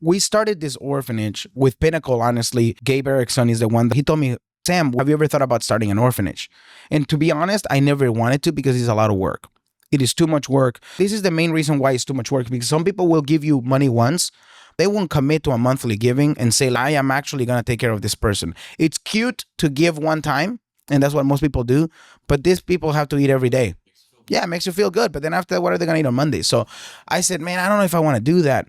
we started this orphanage with Pinnacle, honestly. Gabe Erickson is the one that he told me, Sam, have you ever thought about starting an orphanage? And to be honest, I never wanted to because it's a lot of work. It is too much work. This is the main reason why it's too much work, because some people will give you money once. They won't commit to a monthly giving and say, I am actually going to take care of this person. It's cute to give one time, and that's what most people do. But these people have to eat every day. Yeah, it makes you feel good. But then after, what are they going to eat on Monday? So I said, man, I don't know if I want to do that.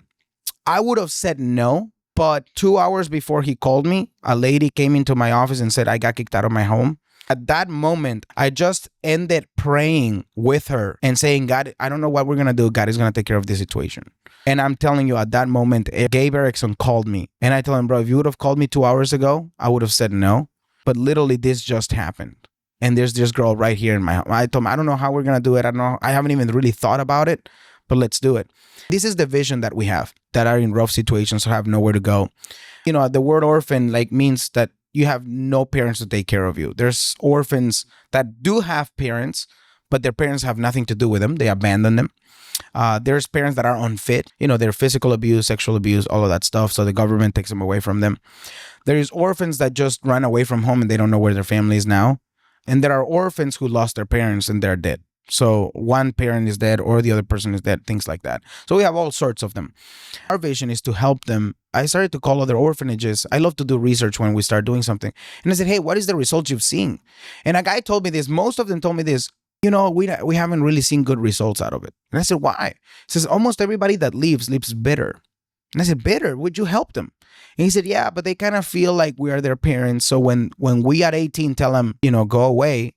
I would have said no. But 2 hours before he called me, a lady came into my office and said, I got kicked out of my home. At that moment, I just ended praying with her and saying, God, I don't know what we're going to do. God is going to take care of this situation. And I'm telling you, at that moment, Gabe Erickson called me. And I told him, bro, if you would have called me 2 hours ago, I would have said no. But literally, this just happened. And there's this girl right here in my home. I told him, I don't know how we're going to do it. I don't know. I haven't even really thought about it, but let's do it. This is the vision that we have, that are in rough situations, or have nowhere to go. You know, the word orphan means that you have no parents to take care of you. There's orphans that do have parents, but their parents have nothing to do with them. They abandon them. There's parents that are unfit. You know, they're physical abuse, sexual abuse, all of that stuff. So the government takes them away from them. There's orphans that just run away from home and they don't know where their family is now. And there are orphans who lost their parents and they're dead. So one parent is dead or the other person is dead, things like that. So we have all sorts of them. Our vision is to help them. I started to call other orphanages. I love to do research when we start doing something. And I said, hey, what is the results you've seen? And a guy told me this. Most of them told me this. You know, we haven't really seen good results out of it. And I said, why? He says, almost everybody that leaves bitter. And I said, bitter? Would you help them? And he said, yeah, but they kind of feel like we are their parents. So when we at 18 tell them, you know, go away,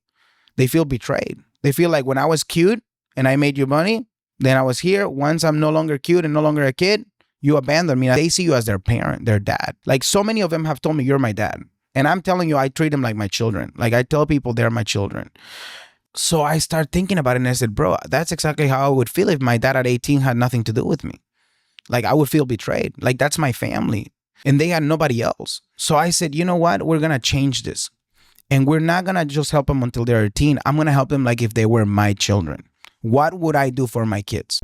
they feel betrayed. They feel like when I was cute and I made you money, then I was here. Once I'm no longer cute and no longer a kid, you abandon me. They see you as their parent, their dad. Like so many of them have told me, you're my dad. And I'm telling you, I treat them like my children. Like I tell people they're my children. So I start thinking about it and I said, bro, that's exactly how I would feel if my dad at 18 had nothing to do with me. Like I would feel betrayed. Like that's my family. And they had nobody else. So I said, you know what? We're going to change this. And we're not going to just help them until they're 18. I'm going to help them like if they were my children. What would I do for my kids?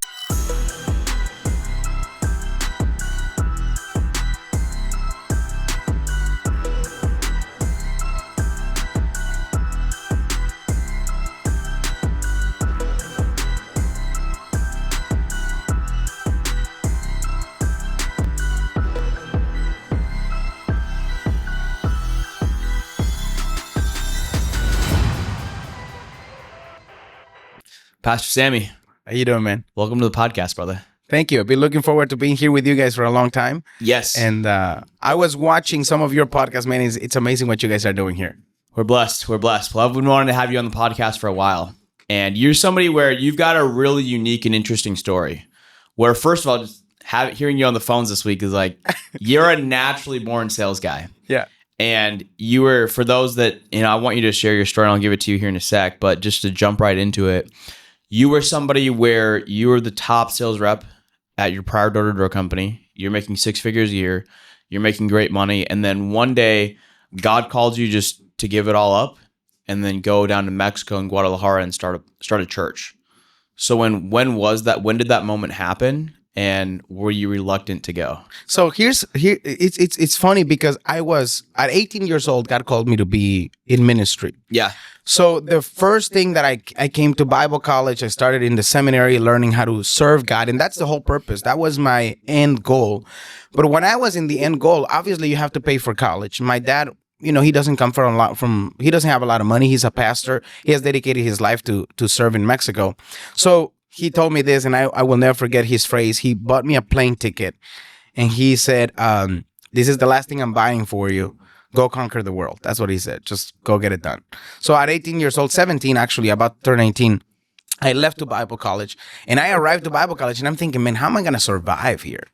Pastor Sammy, How you doing, man? welcome to the podcast, brother. Thank you. I've been looking forward to being here with you guys for a long time. Yes. And I was watching some of your podcasts, man. It's amazing what you guys are doing here. We're blessed. We're blessed. Well, I've been wanting to have you on the podcast for a while. And you're somebody where you've got a really unique and interesting story. Where, first of all, just hearing you on the phones this week is like, you're a naturally born sales guy. Yeah. And you were, for those that, you know, I want you to share your story and I'll give it to you here in a sec. But just to jump right into it, you were somebody where you were the top sales rep at your prior door-to-door company. You're making 6 figures a year. You're making great money. And then one day, God called you just to give it all up and then go down to Mexico and Guadalajara and start a church. So when was that? When did that moment happen? And were you reluctant to go? So it's funny because I was at 18 years old, God called me to be in ministry. Yeah. So the first thing that I came to Bible college, I started in the seminary learning how to serve God. And that's the whole purpose. That was my end goal. But when I was in the end goal, obviously you have to pay for college. My dad, you know, he doesn't come he doesn't have a lot of money. He's a pastor. He has dedicated his life to serve in Mexico. So he told me this, and I will never forget his phrase. He bought me a plane ticket, and he said, this is the last thing I'm buying for you. Go conquer the world. That's what he said. Just go get it done. So at 18 years old, 17 actually, about to turn 18, I left to Bible college, and I arrived to Bible college, and I'm thinking, man, how am I going to survive here?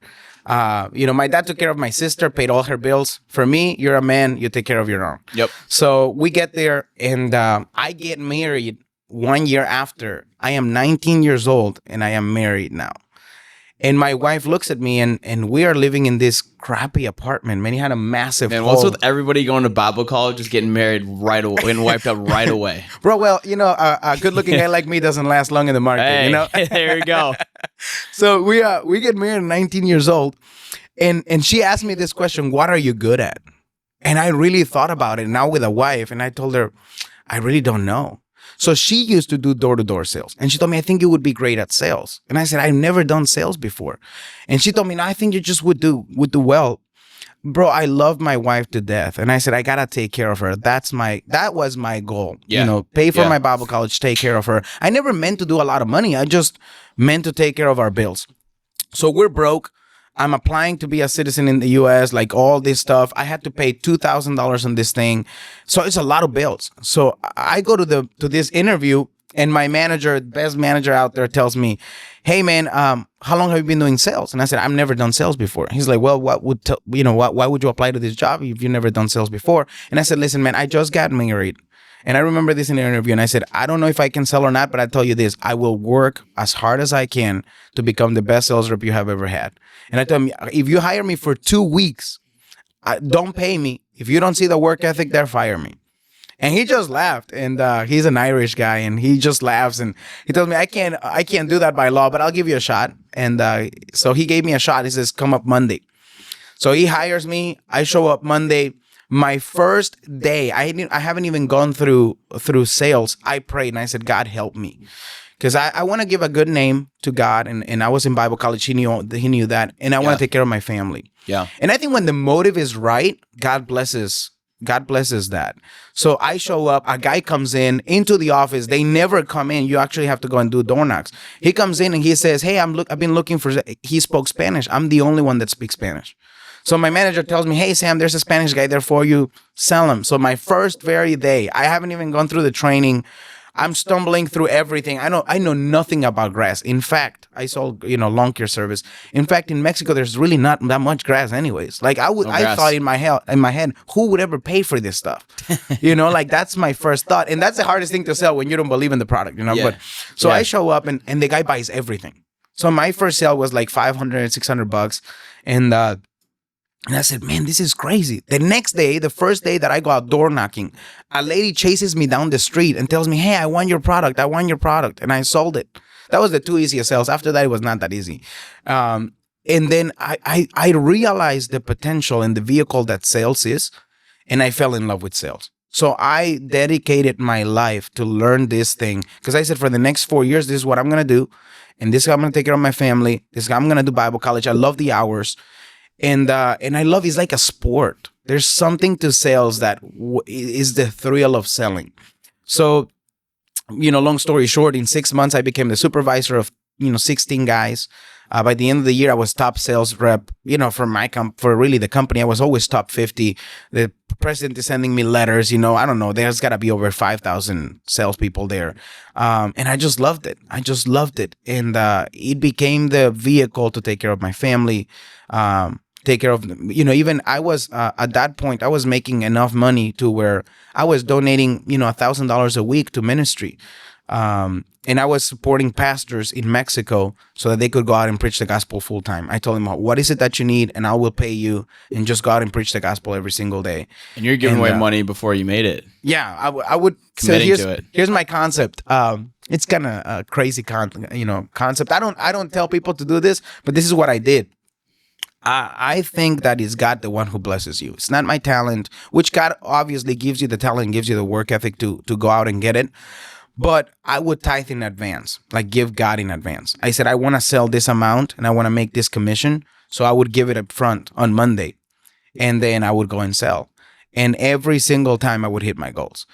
You know, my dad took care of my sister, paid all her bills. For me, you're a man, you take care of your own. Yep. So we get there, and I get married 1 year after. I am 19 years old and I am married now. And my wife looks at me and we are living in this crappy apartment. Man, he had a massive And hole. what's with everybody going to Bible college, just getting married right away and wiped out right away? Bro, well, you know, a good-looking guy like me doesn't last long in the market, Hey, you know? there you go. So we get married at 19 years old. And she asked me this question, what are you good at? And I really thought about it now with a wife, and I told her, I really don't know. So she used to do door-to-door sales, and she told me, I think you would be great at sales. And I said, I've never done sales before. And she told me, no, I think you just would do well. Bro, I love my wife to death. And I said, I gotta take care of her. That was my goal. Yeah. You know, pay for Yeah. my Bible college, take care of her. I never meant to do a lot of money. I just meant to take care of our bills. So we're broke. I'm applying to be a citizen in the US, like all this stuff. I had to pay $2,000 on this thing. So it's a lot of bills. So I go to this interview, and my manager, best manager out there, tells me, hey man, how long have you been doing sales? And I said, I've never done sales before. He's like, well, why would you apply to this job if you've never done sales before? And I said, listen, man, I just got married. And I remember this in the interview, and I said, I don't know if I can sell or not, but I tell you this, I will work as hard as I can to become the best sales rep you have ever had. And I told him, if you hire me for 2 weeks, don't pay me. If you don't see the work ethic there, fire me. And he just laughed, and he's an Irish guy, and he just laughs, and he tells me, I can't do that by law, but I'll give you a shot. And so he gave me a shot. He says, come up Monday. So he hires me. I show up Monday. My first day, I haven't even gone through sales. I prayed and I said, God, help me. Because I want to give a good name to God. And I was in Bible college. He knew that. And I want to take care of my family. Yeah. And I think when the motive is right, God blesses that. So I show up, a guy comes into the office. They never come in. You actually have to go and do door knocks. He comes in and he says, hey, I've been looking for, he spoke Spanish. I'm the only one that speaks Spanish. So my manager tells me, hey, Sam, there's a Spanish guy there for you. Sell him. So my first very day, I haven't even gone through the training. I'm stumbling through everything. I know nothing about grass. In fact, I sold, lawn care service. In fact, in Mexico, there's really not that much grass anyways. Like I thought in my head, who would ever pay for this stuff? Like that's my first thought. And that's the hardest thing to sell when you don't believe in the product, Yeah. But so Yeah. I show up and the guy buys everything. So my first sale was like $500, $600. And I said, man, this is crazy. The next day, the first day that I go out door knocking, a lady chases me down the street and tells me, hey, I want your product. And I sold it. That was the two easiest sales. After that, it was not that easy. And then I realized the potential in the vehicle that sales is, and I fell in love with sales. So I dedicated my life to learn this thing because I said for the next 4 years, this is what I'm going to do. And this is how I'm going to take care of my family. This is how I'm going to do Bible college. I love the hours. And I love it's like a sport. There's something to sales that is the thrill of selling. So, long story short, in 6 months, I became the supervisor of, 16 guys. By the end of the year, I was top sales rep, for really the company. I was always top 50. The president is sending me letters, I don't know. There's got to be over 5,000 salespeople there. And I just loved it. And it became the vehicle to take care of my family, take care of, even I was, at that point, I was making enough money to where I was donating, $1,000 a week to ministry. And I was supporting pastors in Mexico so that they could go out and preach the gospel full time. I told them, what is it that you need? And I will pay you and just go out and preach the gospel every single day. And you're giving away money before you made it. Yeah, I would. Committing to it. Here's my concept. It's kind of a crazy concept. I don't tell people to do this, but this is what I did. I think that it's God the one who blesses you. It's not my talent, which God obviously gives you the talent, gives you the work ethic to go out and get it. But I would tithe in advance, like give God in advance. I said, I want to sell this amount and I want to make this commission. So I would give it up front on Monday and then I would go and sell. And every single time I would hit my goals.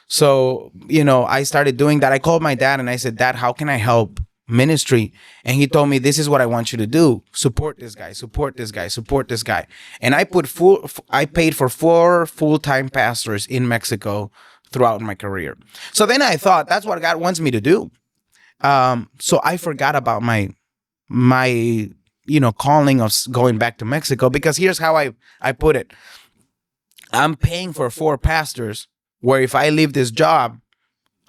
So, I started doing that. I called my dad and I said, Dad, how can I help ministry? And he told me, this is what I want you to do. Support this guy, support this guy, support this guy. And I paid for 4 full-time pastors in Mexico throughout my career. So then I thought that's what God wants me to do. So I forgot about my calling of going back to Mexico, because here's how I put it. I'm paying for 4 pastors where if I leave this job,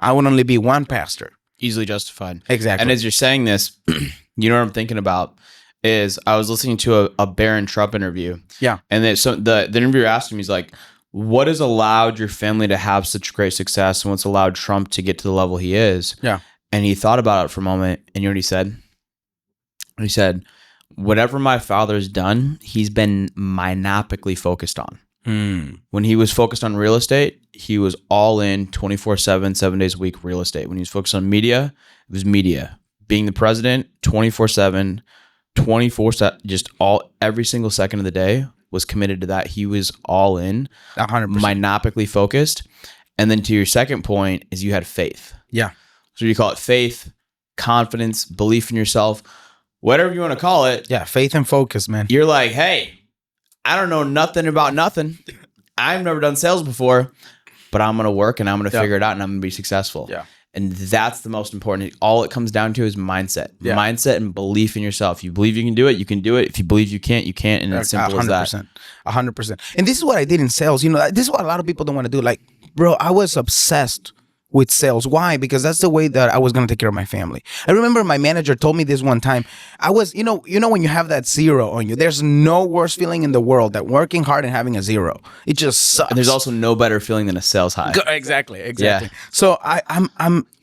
I would only be 1 pastor. Easily justified. Exactly. And as you're saying this, what I'm thinking about is I was listening to a Barron Trump interview. Yeah. And the interviewer asked him, he's like, what has allowed your family to have such great success and what's allowed Trump to get to the level he is? Yeah. And he thought about it for a moment, and you know what he said? He said, whatever my father's done, he's been myopically focused on. When he was focused on real estate, he was all in 24/7, 7 days a week real estate. When he was focused on media, it was media. Being the president, 24/7, 24/7, just every single second of the day was committed to that. He was all in, 100%. myopically focused. And then to your second point is you had faith. Yeah. So you call it faith, confidence, belief in yourself, whatever you want to call it. Yeah. Faith and focus, man. You're like, hey, I don't know nothing about nothing. I've never done sales before, but I'm going to work and I'm going to figure it out and I'm going to be successful. Yeah. And that's the most important. All it comes down to is mindset. Yeah. Mindset and belief in yourself. You believe you can do it, you can do it. If you believe you can't, you can't. And it's simple as that. 100%. And this is what I did in sales. You know, this is what a lot of people don't want to do. Like, bro, I was obsessed with sales. Why? Because that's the way that I was going to take care of my family. I remember my manager told me this one time. I was, you know, when you have that zero on you, there's no worse feeling in the world than working hard and having a zero. It just sucks. And there's also no better feeling than a sales high. Exactly. Yeah. So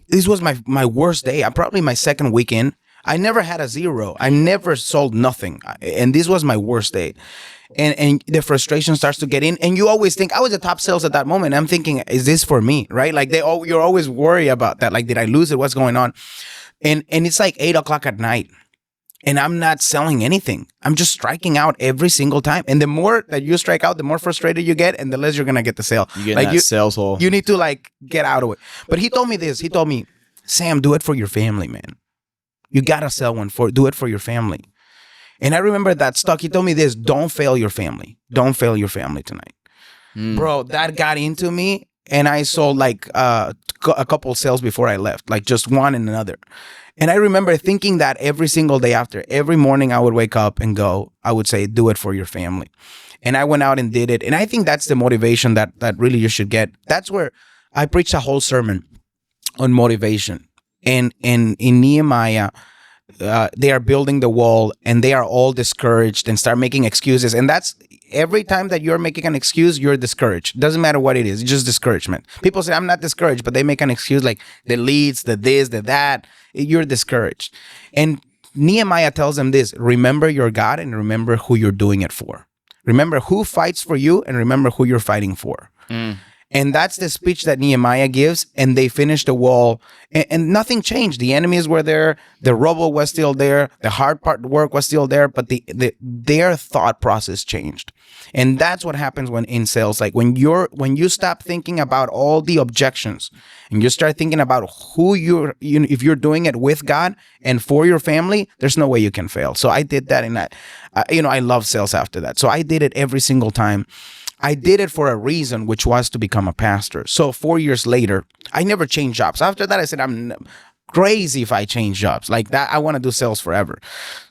this was my worst day. I'm probably my second weekend. I never had a zero. I never sold nothing. And this was my worst day. And the frustration starts to get in. And you always think, I was a top sales at that moment. I'm thinking, is this for me? Right? Like you're always worried about that. Like, did I lose it? What's going on? And it's like 8:00 at night. And I'm not selling anything. I'm just striking out every single time. And the more that you strike out, the more frustrated you get, and the less you're gonna get the sale. You get in that sales hole. You need to like get out of it. But he told me this. He told me, Sam, do it for your family, man. You gotta sell do it for your family. And I remember that stuck. He told me this: don't fail your family. Don't fail your family tonight. Bro, that got into me. And I sold like a couple sales before I left, like just one and another. And I remember thinking that every single day after. Every morning I would wake up and I would say, do it for your family. And I went out and did it. And I think that's the motivation that really you should get. That's where I preached a whole sermon on motivation. And in Nehemiah, they are building the wall and they are all discouraged and start making excuses. And that's every time that you're making an excuse, you're discouraged. Doesn't matter what it is. It's just discouragement. People say, I'm not discouraged, but they make an excuse like the leads, the this, the that. You're discouraged. And Nehemiah tells them this: remember your God and remember who you're doing it for. Remember who fights for you and remember who you're fighting for. And that's the speech that Nehemiah gives. And they finished the wall and nothing changed. The enemies were there. The rubble was still there. The hard part work was still there. But their thought process changed. And that's what happens when in sales. Like when you stop thinking about all the objections and you start thinking about who if you're doing it with God and for your family, there's no way you can fail. So I did that. And I love sales after that. So I did it every single time. I did it for a reason, which was to become a pastor. So 4 years later, I never changed jobs. After that, I said, I'm crazy if I change jobs like that. I want to do sales forever.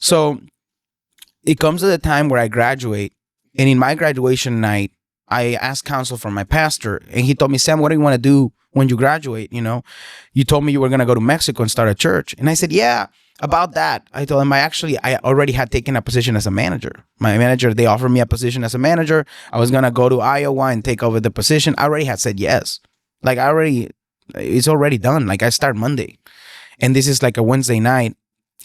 So it comes to the time where I graduate. And in my graduation night, I asked counsel from my pastor. And he told me, Sam, what do you want to do when you graduate? You told me you were going to go to Mexico and start a church. And I said, yeah. About that, I told him I already had taken a position as a manager. My manager, they offered me a position as a manager. I was going to go to Iowa and take over the position. I already had said yes. Like it's already done. Like I start Monday. And this is like a Wednesday night.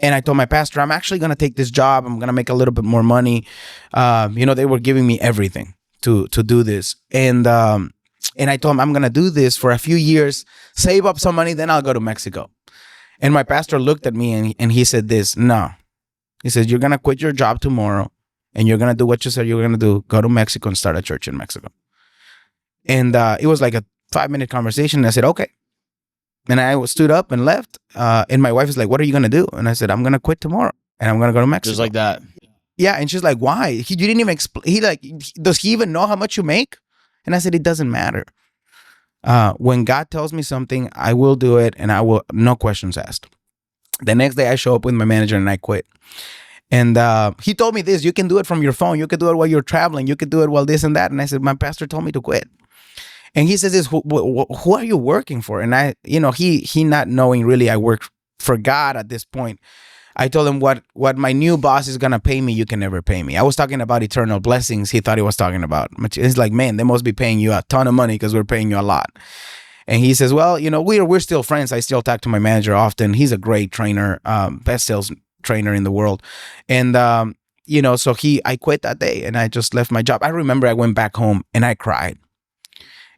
And I told my pastor, I'm actually going to take this job. I'm going to make a little bit more money. They were giving me everything to do this. And I told him I'm going to do this for a few years, save up some money, then I'll go to Mexico. And my pastor looked at me and he said this, no. He said, you're going to quit your job tomorrow and you're going to do what you said you're going to do, go to Mexico and start a church in Mexico. And it was like a 5-minute conversation. And I said, okay. And I stood up and left. And my wife is like, what are you going to do? And I said, I'm going to quit tomorrow and I'm going to go to Mexico. Just like that. Yeah. And she's like, why? You didn't even explain. Does he even know how much you make? And I said, it doesn't matter. When God tells me something, I will do it and I will, no questions asked. The next day I show up with my manager and I quit. And he told me this: you can do it from your phone. You can do it while you're traveling. You can do it while this and that. And I said, my pastor told me to quit. And he says this, who are you working for? And he not knowing really I work for God at this point. I told him what my new boss is going to pay me, you can never pay me. I was talking about eternal blessings. He thought he was talking about. It's like, man, they must be paying you a ton of money because we're paying you a lot. And he says, well, we're still friends. I still talk to my manager often. He's a great trainer, best sales trainer in the world. And so I quit that day and I just left my job. I remember I went back home and I cried.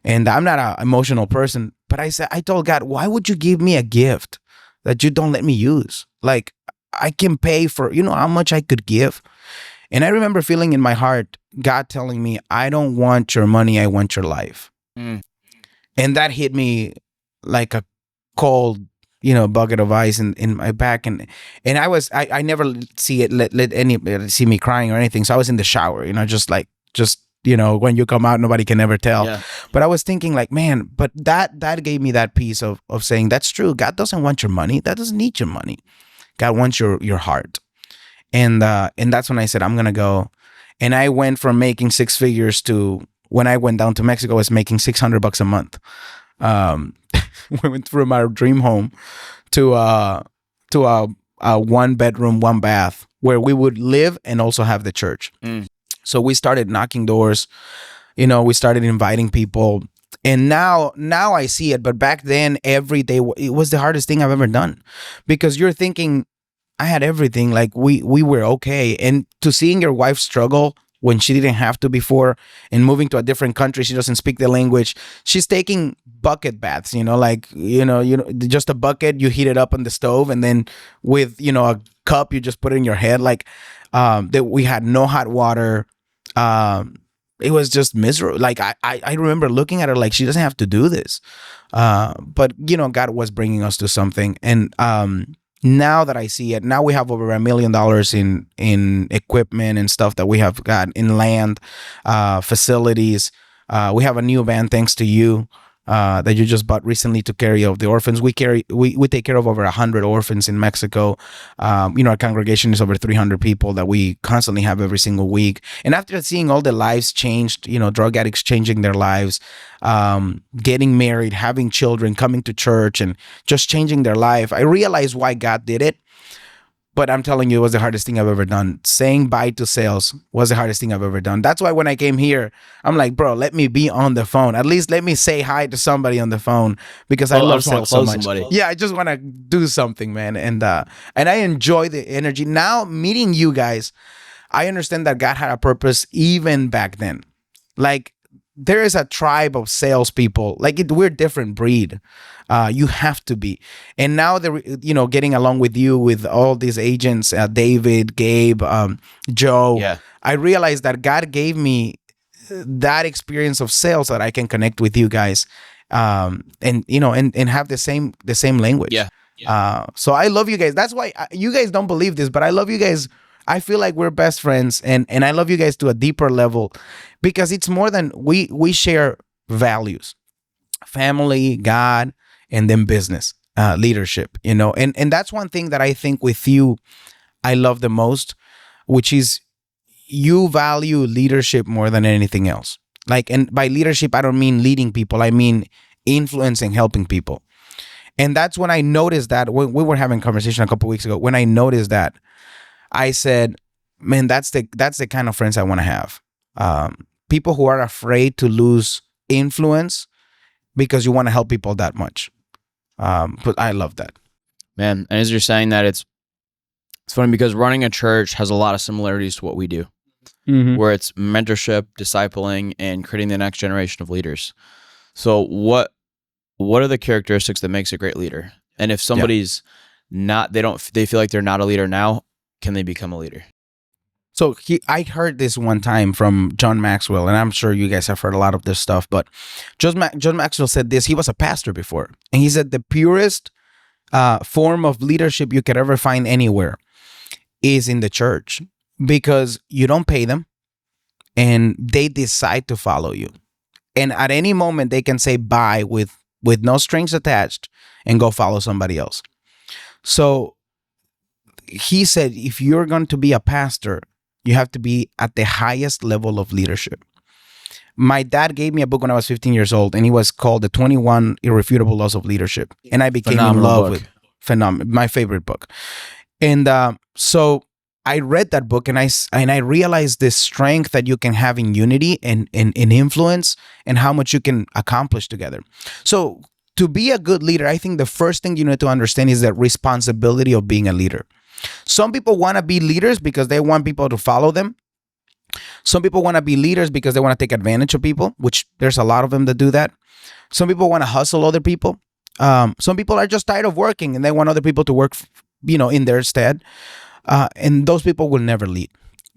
And I'm not an emotional person, but I told God, why would you give me a gift that you don't let me use? Like, I can pay for, how much I could give. And I remember feeling in my heart, God telling me, I don't want your money, I want your life. Mm. And that hit me like a cold, bucket of ice in my back. And I never see it, let anybody see me crying or anything. So I was in the shower, when you come out, nobody can ever tell. Yeah. But I was thinking like, man, but that gave me that piece of saying, that's true. God doesn't want your money. God doesn't need your money. God wants your heart. And that's when I said, I'm going to go. And I went from making six figures to, when I went down to Mexico, I was making $600 a month. We went from our dream home to a 1 bedroom, 1 bath where we would live and also have the church. Mm. So we started knocking doors, we started inviting people. And now I see it. But back then, every day, it was the hardest thing I've ever done, because you're thinking, I had everything. Like we were okay. And to seeing your wife struggle when she didn't have to before, and moving to a different country, she doesn't speak the language. She's taking bucket baths, just a bucket, you heat it up on the stove, and then with, a cup, you just put it in your head. Like, that we had no hot water. It was just miserable. Like I remember looking at her like, she doesn't have to do this. But God was bringing us to something. And, now that I see it, now we have over $1 million in equipment and stuff that we have got in land, facilities. We have a new van, thanks to you, that you just bought recently, to carry of the orphans. We take care of over 100 orphans in Mexico. Our congregation is over 300 people that we constantly have every single week. And after seeing all the lives changed, drug addicts changing their lives, getting married, having children, coming to church, and just changing their life, I realized why God did it. But I'm telling you, it was the hardest thing I've ever done. Saying bye to sales was the hardest thing I've ever done. That's why when I came here, I'm like, bro, let me be on the phone. At least let me say hi to somebody on the phone, because I love sales so much. Somebody. Yeah, I just want to do something, man. And I enjoy the energy. Now, meeting you guys, I understand that God had a purpose even back then. Like, there is a tribe of salespeople. Like, we're a different breed. You have to be. And now getting along with you, with all these agents, David, Gabe, Joe. Yeah. I realized that God gave me that experience of sales that I can connect with you guys, and have the same language. Yeah. So I love you guys. That's why you guys don't believe this, but I love you guys. I feel like we're best friends, and I love you guys to a deeper level, because it's more than we share values, family, God, and then business, leadership, and that's one thing that I think with you, I love the most, which is you value leadership more than anything else. Like, and by leadership, I don't mean leading people. I mean influencing, helping people. And that's when I noticed that when we were having a conversation a couple of weeks ago, when I noticed that, I said, man, that's the kind of friends I want to have. People who are afraid to lose influence because you want to help people that much. But I love that. Man, and as you're saying that, it's funny because running a church has a lot of similarities to what we do, where it's mentorship, discipling, and creating the next generation of leaders. So what are the characteristics that makes a great leader? And if somebody's they feel like they're not a leader now, can they become a leader? So I heard this one time from John Maxwell, and I'm sure you guys have heard a lot of this stuff, but John Maxwell said this. He was a pastor before, and he said the purest form of leadership you could ever find anywhere is in the church, because you don't pay them, and they decide to follow you. And at any moment, they can say bye with no strings attached and go follow somebody else. So he said, if you're going to be a pastor, you have to be at the highest level of leadership. My dad gave me a book when I was 15 years old, and it was called The 21 Irrefutable Laws of Leadership. And I became in love with my favorite book. And so I read that book, and I realized the strength that you can have in unity and in influence, and how much you can accomplish together. So to be a good leader, I think the first thing you need to understand is the responsibility of being a leader. Some people want to be leaders because they want people to follow them. Some people want to be leaders because they want to take advantage of people, which there's a lot of them that do that. Some people want to hustle other people. Some people are just tired of working and they want other people to work, in their stead. And those people will never lead,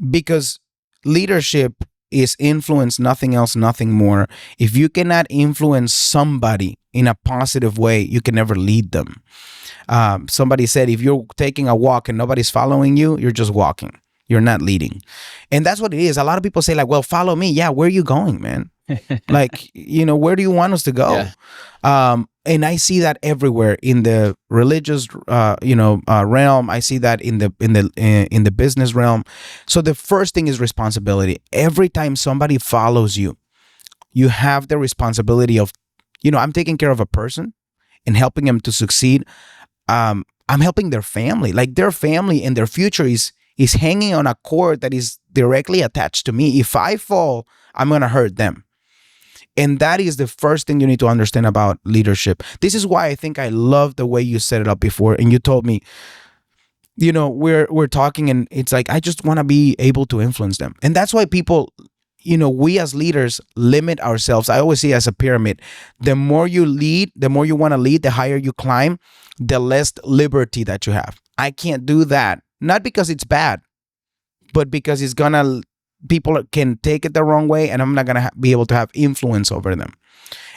because leadership is influence, nothing else, nothing more. If you cannot influence somebody in a positive way, you can never lead them. Somebody said, if you're taking a walk and nobody's following you, you're just walking. You're not leading. And that's what it is. A lot of people say, like, well, follow me. Yeah, where are you going, man? Like, where do you want us to go? Yeah. And I see that everywhere in the religious, realm. I see that in the business realm. So the first thing is responsibility. Every time somebody follows you, you have the responsibility of, I'm taking care of a person and helping them to succeed. I'm helping their family. Like, their family and their future is hanging on a cord that is directly attached to me. If I fall, I'm gonna hurt them. And that is the first thing you need to understand about leadership. This is why I think I love the way you set it up before. And you told me, we're talking and it's like, I just want to be able to influence them. And that's why people, we as leaders limit ourselves. I always see it as a pyramid. The more you lead, the more you want to lead, the higher you climb, the less liberty that you have. I can't do that. Not because it's bad, but because people can take it the wrong way, and I'm not going to be able to have influence over them.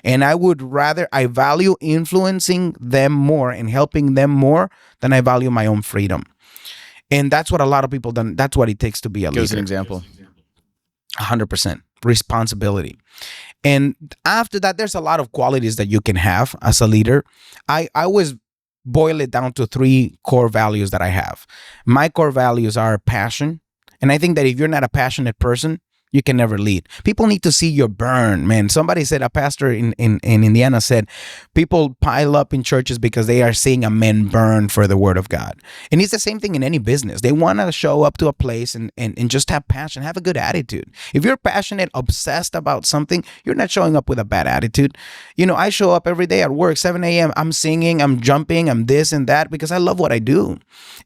And I value influencing them more and helping them more than I value my own freedom. And that's what a lot of people done. That's what it takes to be a leader. Give us an example. 100% responsibility. And after that, there's a lot of qualities that you can have as a leader. I always boil it down to 3 core values that I have. My core values are passion. And I think that if you're not a passionate person, you can never lead. People need to see your burn, man. Somebody said, a pastor in Indiana said, people pile up in churches because they are seeing a man burn for the word of God. And it's the same thing in any business. They want to show up to a place and just have passion, have a good attitude. If you're passionate, obsessed about something, you're not showing up with a bad attitude. I show up every day at work, 7 a.m. I'm singing, I'm jumping, I'm this and that because I love what I do.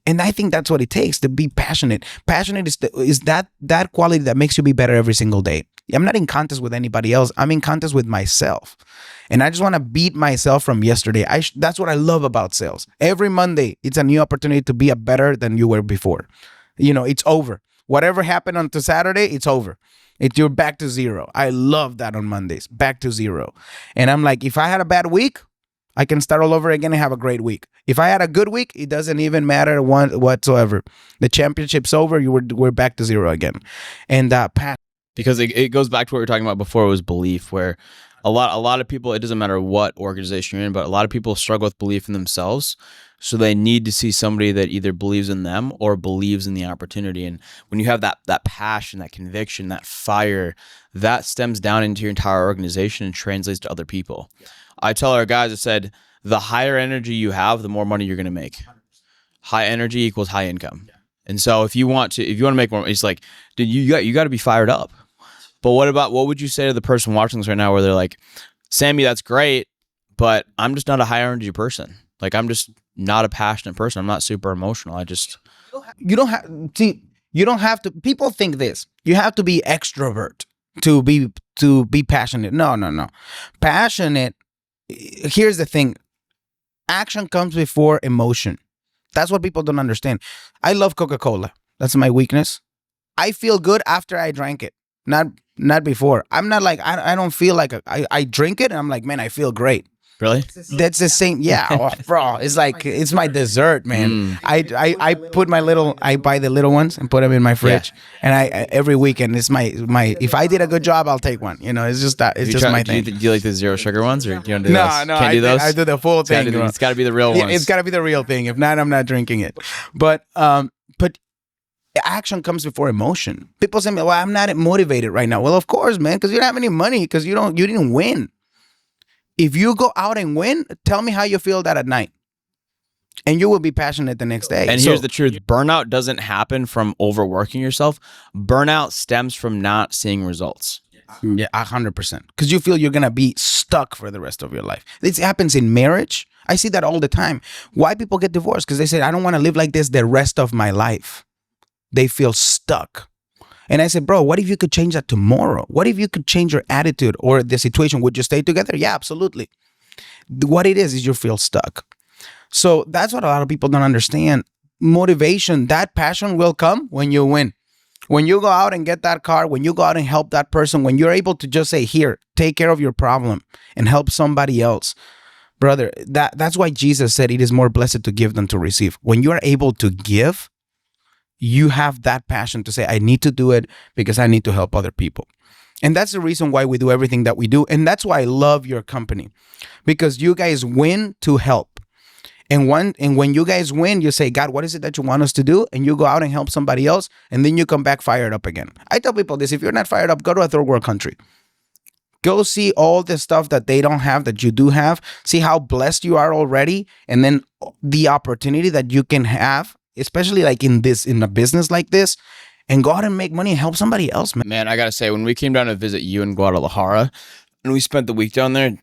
And I think that's what it takes to be passionate. Passionate is that quality that makes you be better every single day. I'm not in contest with anybody else. I'm in contest with myself. And I just want to beat myself from yesterday. That's what I love about sales. Every Monday, it's a new opportunity to be a better than you were before. It's over. Whatever happened on to Saturday, it's over. You're back to zero. I love that on Mondays, back to zero. And I'm like, if I had a bad week, I can start all over again and have a great week. If I had a good week, it doesn't even matter whatsoever. The championship's over. We're back to zero again. And because it goes back to what we were talking about before. It was belief, where a lot of people, it doesn't matter what organization you're in, but a lot of people struggle with belief in themselves. So they need to see somebody that either believes in them or believes in the opportunity. And when you have that passion, that conviction, that fire, that stems down into your entire organization and translates to other people. Yeah. I tell our guys, I said, the higher energy you have, the more money you're going to make. High energy equals high income. Yeah. And so if you want to make more, it's like, dude, you got to be fired up. But what would you say to the person watching this right now where they're like, Sammy, that's great, but I'm just not a high energy person. Like, I'm just not a passionate person. I'm not super emotional. You don't have to, people think this. You have to be extrovert to be passionate. No. Passionate, here's the thing. Action comes before emotion. That's what people don't understand. I love Coca-Cola. That's my weakness. I feel good after I drank it. Not before. I'm not like, I don't feel like I drink it and I'm like, man, I feel great. Really? That's the same. Yeah, bro. It's like, it's my dessert, man. I buy the little ones and put them in my fridge. Yeah. And every weekend it's my. If I did a good job, I'll take one. It's just that. It's just my thing. Do you like the zero sugar ones, or you don't do those? No. Can't do those. I do the full thing. It's got to be the real ones. It's got to be the real thing. If not, I'm not drinking it. But action comes before emotion. People say, well, I'm not motivated right now. Well, of course, man, because you don't have any money, because you didn't win. If you go out and win, tell me how you feel that at night. And you will be passionate the next day. And here's the truth. Burnout doesn't happen from overworking yourself. Burnout stems from not seeing results. Yeah, 100%. Because you feel you're going to be stuck for the rest of your life. This happens in marriage. I see that all the time. Why people get divorced? Because they say, I don't want to live like this the rest of my life. They feel stuck. And I said, bro, what if you could change that tomorrow? What if you could change your attitude or the situation? Would you stay together? Yeah, absolutely. What it is you feel stuck. So that's what a lot of people don't understand. Motivation, that passion will come when you win. When you go out and get that car, when you go out and help that person, when you're able to just say, here, take care of your problem and help somebody else. Brother, that's why Jesus said it is more blessed to give than to receive. When you are able to give, you have that passion to say, I need to do it because I need to help other people. And that's the reason why we do everything that we do. And that's why I love your company, because you guys win to help. And when you guys win, you say, God, what is it that you want us to do? And you go out and help somebody else. And then you come back fired up again. I tell people this, if you're not fired up, go to a third world country. Go see all the stuff that they don't have that you do have. See how blessed you are already. And then the opportunity that you can have, especially like in a business like this, and go out and make money and help somebody else, man. Man, I got to say, when we came down to visit you in Guadalajara and we spent the week down there,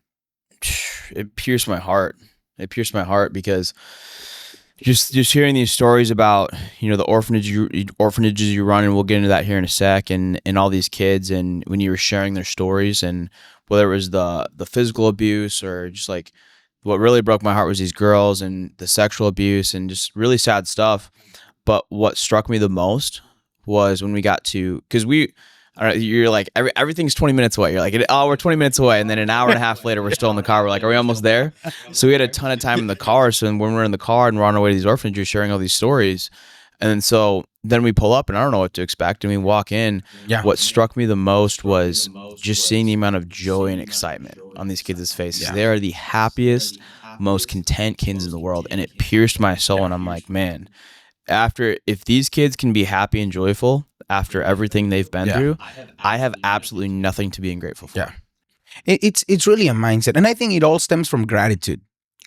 it pierced my heart. It pierced my heart because just hearing these stories about, the orphanages you run, and we'll get into that here in a sec, and all these kids, and when you were sharing their stories, and whether it was the physical abuse or just like what really broke my heart was these girls and the sexual abuse and just really sad stuff. But what struck me the most was when we got to, because you're like, everything's 20 minutes away. You're like, oh, we're 20 minutes away. And then an hour and a half later, we're still in the car. We're like, are we almost there? So we had a ton of time in the car. So when we're in the car and we're on our way to these orphanages, sharing all these stories. And so then we pull up and I don't know what to expect. And we walk in. Yeah. What struck me the most was just seeing the amount of joy and excitement on these kids' faces. Yeah. They are the happiest, most content kids in the world. And it pierced my soul. And I'm like, man, if these kids can be happy and joyful after everything they've been through, I have absolutely nothing to be grateful for. Yeah. It's really a mindset. And I think it all stems from gratitude.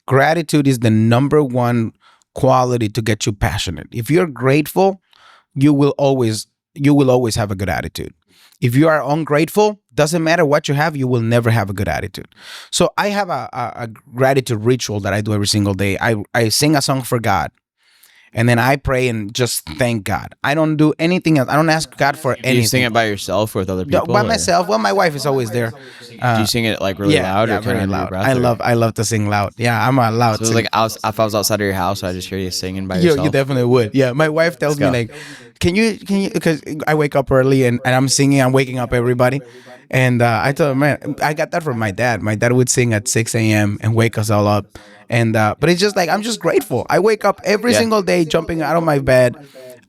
Gratitude is the number one quality to get you passionate. If you're grateful, you will always have a good attitude. If you are ungrateful, doesn't matter what you have, you will never have a good attitude. So I have a gratitude ritual that I do every single day. I sing a song for God. And then I pray and just thank God. I don't do anything else. I don't ask God for anything. Do you sing it by yourself or with other people? By myself. Well, my wife is always there. Do you sing it like really loud or very loud? I love to sing loud. Yeah, I'm a loud singer. Like if I was outside of your house, I just hear you singing by yourself. You definitely would. Yeah, my wife tells me like, can you? Because I wake up early and I'm singing. I'm waking up everybody. And I told her, man, I got that from my dad. My dad would sing at 6 a.m. and wake us all up. And but it's just like, I'm just grateful. I wake up every single day jumping out of my bed.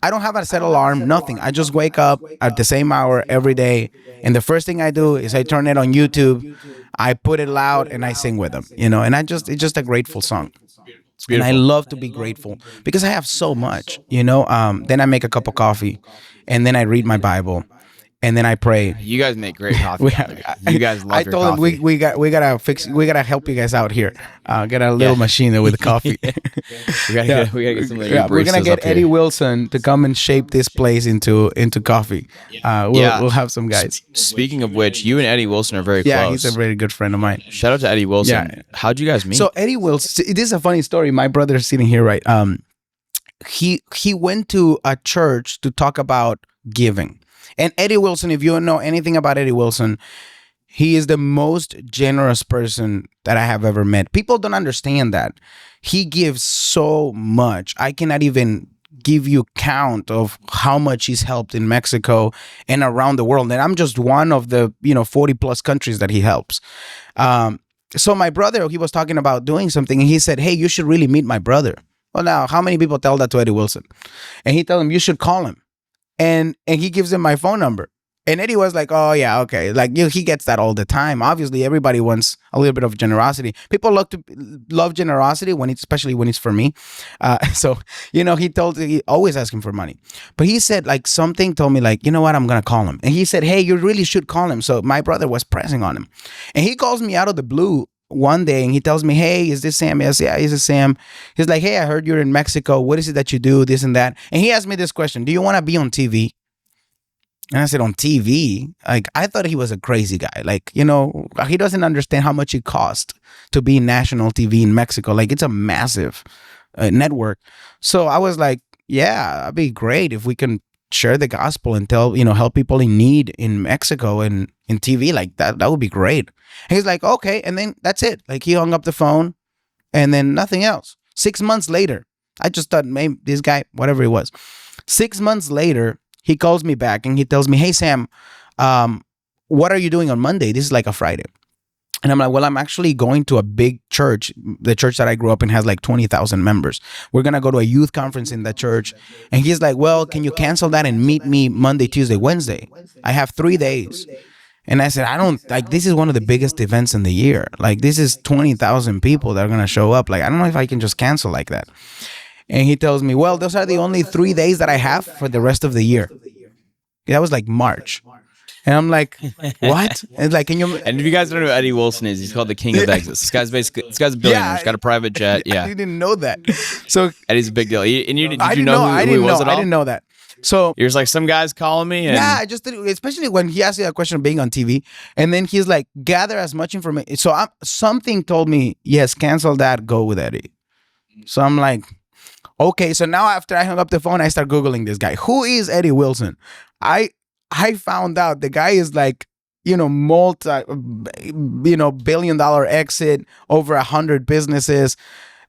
I don't have a set alarm, nothing. I just wake up at the same hour every day. And the first thing I do is I turn it on YouTube. I put it loud and I sing with them, and it's just a grateful song. And I love to be grateful because I have so much, Then I make a cup of coffee and then I read my Bible. And then I pray. You guys make great coffee. You guys love your coffee. I told him we gotta help you guys out here. Get a little machine with coffee. we gotta get some of your we're gonna get Eddie Wilson to come and shape this place into coffee. We'll have some guys. Speaking of which, you and Eddie Wilson are very close. Yeah, he's a very good friend of mine. Shout out to Eddie Wilson. Yeah. How'd you guys meet? So Eddie Wilson, this is a funny story. My brother is sitting here, right? He went to a church to talk about giving. And Eddie Wilson, if you don't know anything about Eddie Wilson, he is the most generous person that I have ever met. People don't understand that. He gives so much. I cannot even give you count of how much he's helped in Mexico and around the world. And I'm just one of the 40 plus countries that he helps. So my brother, he was talking about doing something and he said, hey, you should really meet my brother. Well, now, how many people tell that to Eddie Wilson? And he told him, you should call him. And he gives him my phone number. And Eddie was like, oh, yeah, okay. Like, he gets that all the time. Obviously, everybody wants a little bit of generosity. People love generosity, especially when it's for me. So, he always ask him for money. But he said, like, something told me, like, you know what, I'm going to call him. And he said, hey, you really should call him. So my brother was pressing on him. And he calls me out of the blue one day and he tells me, hey, is this Sam? Yes, yeah, this is Sam. He's like, hey, I heard you're in Mexico. What is it that you do? This and that. And he asked me this question. Do you want to be on TV? And I said, on TV? Like, I thought he was a crazy guy. Like, he doesn't understand how much it costs to be national TV in Mexico. Like, it's a massive network. So I was like, yeah, that'd be great if we can share the gospel and tell, help people in need in Mexico and in TV. Like, that would be great. And he's like, okay. And then that's it. Like, he hung up the phone and then nothing else. 6 months later, I just thought, maybe this guy, whatever it was. 6 months later, he calls me back and he tells me, hey, Sam, what are you doing on Monday? This is like a Friday. And I'm like, well, I'm actually going to a big church. The church that I grew up in has like 20,000 members. We're going to go to a youth conference in that church. And he's like, well, can you cancel that and meet me Monday, Tuesday, Wednesday? I have 3 days. And I said, I don't, like, this is one of the biggest events in the year. Like, this is 20,000 people that are going to show up. Like, I don't know if I can just cancel like that. And he tells me, well, those are the only 3 days that I have for the rest of the year. That was like March. And I'm like, what? And it's like, can you? And if you guys don't know who Eddie Wilson is, he's called the king of exits. This guy's a billionaire. He's got a private jet. Yeah, I didn't know that. So Eddie's a big deal. Did you I didn't know who he was at all? I didn't know that. So You're just like, some guys calling me. And yeah, I just did, especially when he asked me that question of being on TV, and then he's like, gather as much information. So something told me, yes, cancel that, go with Eddie. So I'm like, okay. So now after I hung up the phone, I start Googling this guy. Who is Eddie Wilson? I found out the guy is like, multi, billion-dollar exit, over 100 businesses,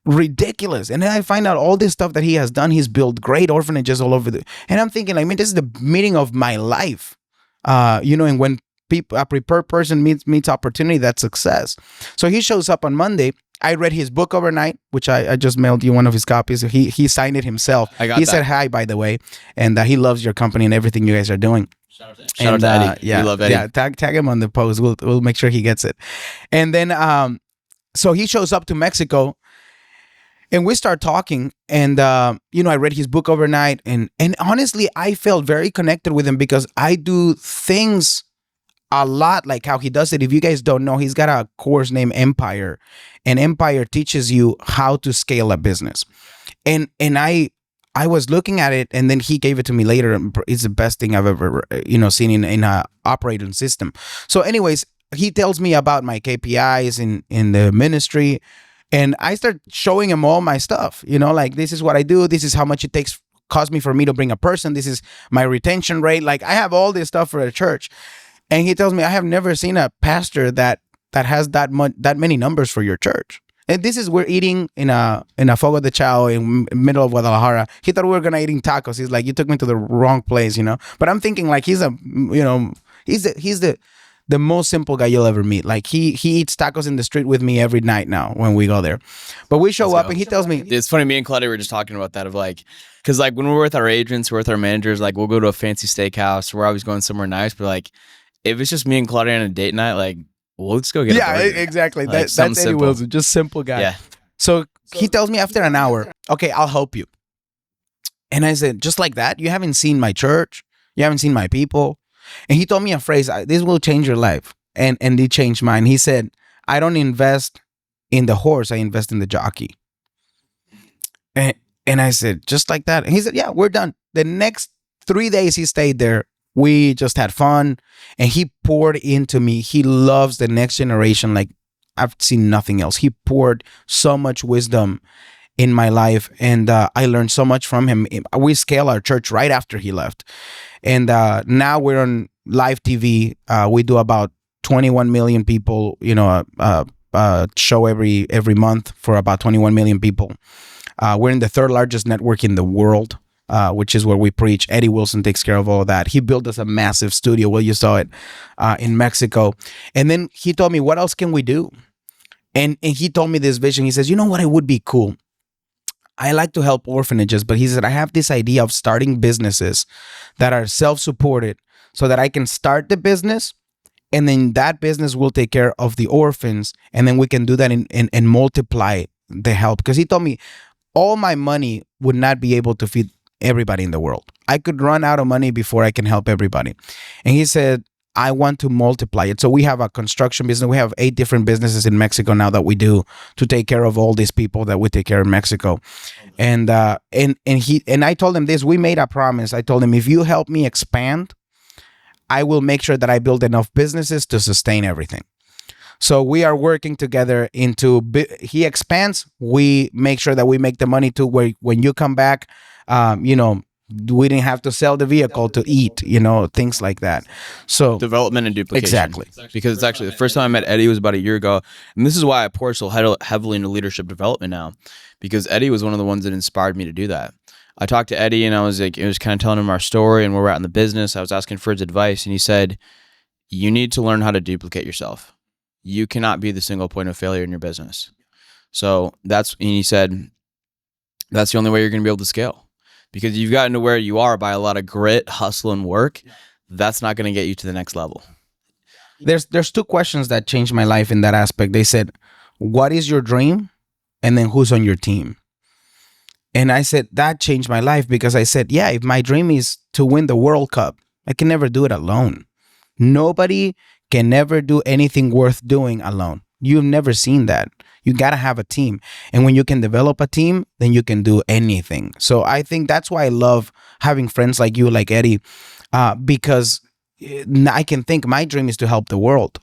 ridiculous. And then I find out all this stuff that he has done. He's built great orphanages all over and I'm thinking, like, man, this is the meeting of my life. And when a prepared person meets opportunity, that's success. So he shows up on Monday. I read his book overnight, which I just mailed you one of his copies. He signed it himself. He said hi, by the way, and he loves your company and everything you guys are doing. Shout out to Eddie. Yeah, we love Eddie. Yeah, tag him on the post. We'll make sure he gets it. And then so he shows up to Mexico, and we start talking. And I read his book overnight, and honestly, I felt very connected with him because I do things a lot like how he does it. If you guys don't know, he's got a course named Empire, and Empire teaches you how to scale a business. And I was looking at it, and then he gave it to me later. It's the best thing I've ever seen in a operating system. So anyways, he tells me about my KPIs in the ministry, and I start showing him all my stuff. Like, this is what I do. This is how much it cost me for me to bring a person. This is my retention rate. Like, I have all this stuff for the church. And he tells me, I have never seen a pastor that has that many numbers for your church. And this is, we're eating in a Fogo de Chao in middle of Guadalajara. He thought we were gonna eating tacos. He's like, you took me to the wrong place, But I'm thinking, like, he's the most simple guy you'll ever meet. Like, he eats tacos in the street with me every night now when we go there. But we show up and he tells me, it's funny. Me and Claudia were just talking about that, of like, because like when we're with our agents, we're with our managers, like we'll go to a fancy steakhouse. We're always going somewhere nice, but like, if it's just me and Claudia on a date night, like, well, let's go get a burger. Exactly. Like, That's Eddie simple. Wilson, just simple guy. Yeah. So he tells me after an hour, okay, I'll help you. And I said, just like that? You haven't seen my church? You haven't seen my people? And he told me a phrase, this will change your life. And it changed mine. He said, I don't invest in the horse, I invest in the jockey. And I said, just like that? And he said, yeah, we're done. The next 3 days he stayed there, we just had fun, and he poured into me. He loves the next generation like I've seen nothing else. He poured so much wisdom in my life, and I learned so much from him. We scaled our church right after he left, and now we're on live TV. We do about 21 million people, show every month for about 21 million people. We're in the third largest network in the world. Which is where we preach. Eddie Wilson takes care of all of that. He built us a massive studio. Well, you saw it in Mexico. And then he told me, what else can we do? And he told me this vision. He says, you know what? It would be cool. I like to help orphanages, but he said, I have this idea of starting businesses that are self-supported so that I can start the business, and then that business will take care of the orphans. And then we can do that and multiply the help. Because he told me all my money would not be able to feed everybody in the world. I could run out of money before I can help everybody. And he said, I want to multiply it. So we have a construction business. We have 8 different businesses in Mexico now that we do to take care of all these people that we take care of in Mexico. And I told him this, we made a promise. I told him, if you help me expand, I will make sure that I build enough businesses to sustain everything. So we are working together he expands. We make sure that we make the money to where when you come back, you know, we didn't have to sell the vehicle to eat, you know, things like that. So Development and duplication. exactly. Because it's actually the first time I met Eddie was about a year ago, and this is why I pour so heavily into leadership development now, because Eddie was one of the ones that inspired me to do that. I talked to Eddie, and I was like, it was kind of telling him our story and where we're at in the business. I was asking for his advice, and he said, "You need to learn how to duplicate yourself. You cannot be the single point of failure in your business." So and he said, that's the only way you're going to be able to scale, because you've gotten to where you are by a lot of grit, hustle, and work. That's not going to get you to the next level. There's two questions that changed my life in that aspect. They said, "What is your dream?" And then, "Who's on your team?" And I said, that changed my life, because I said, yeah, if my dream is to win the World Cup, I can never do it alone. Nobody can never do anything worth doing alone. You've never seen that. You got to have a team. And when you can develop a team, then you can do anything. So I think that's why I love having friends like you, like Eddie, because I can think my dream is to help the world.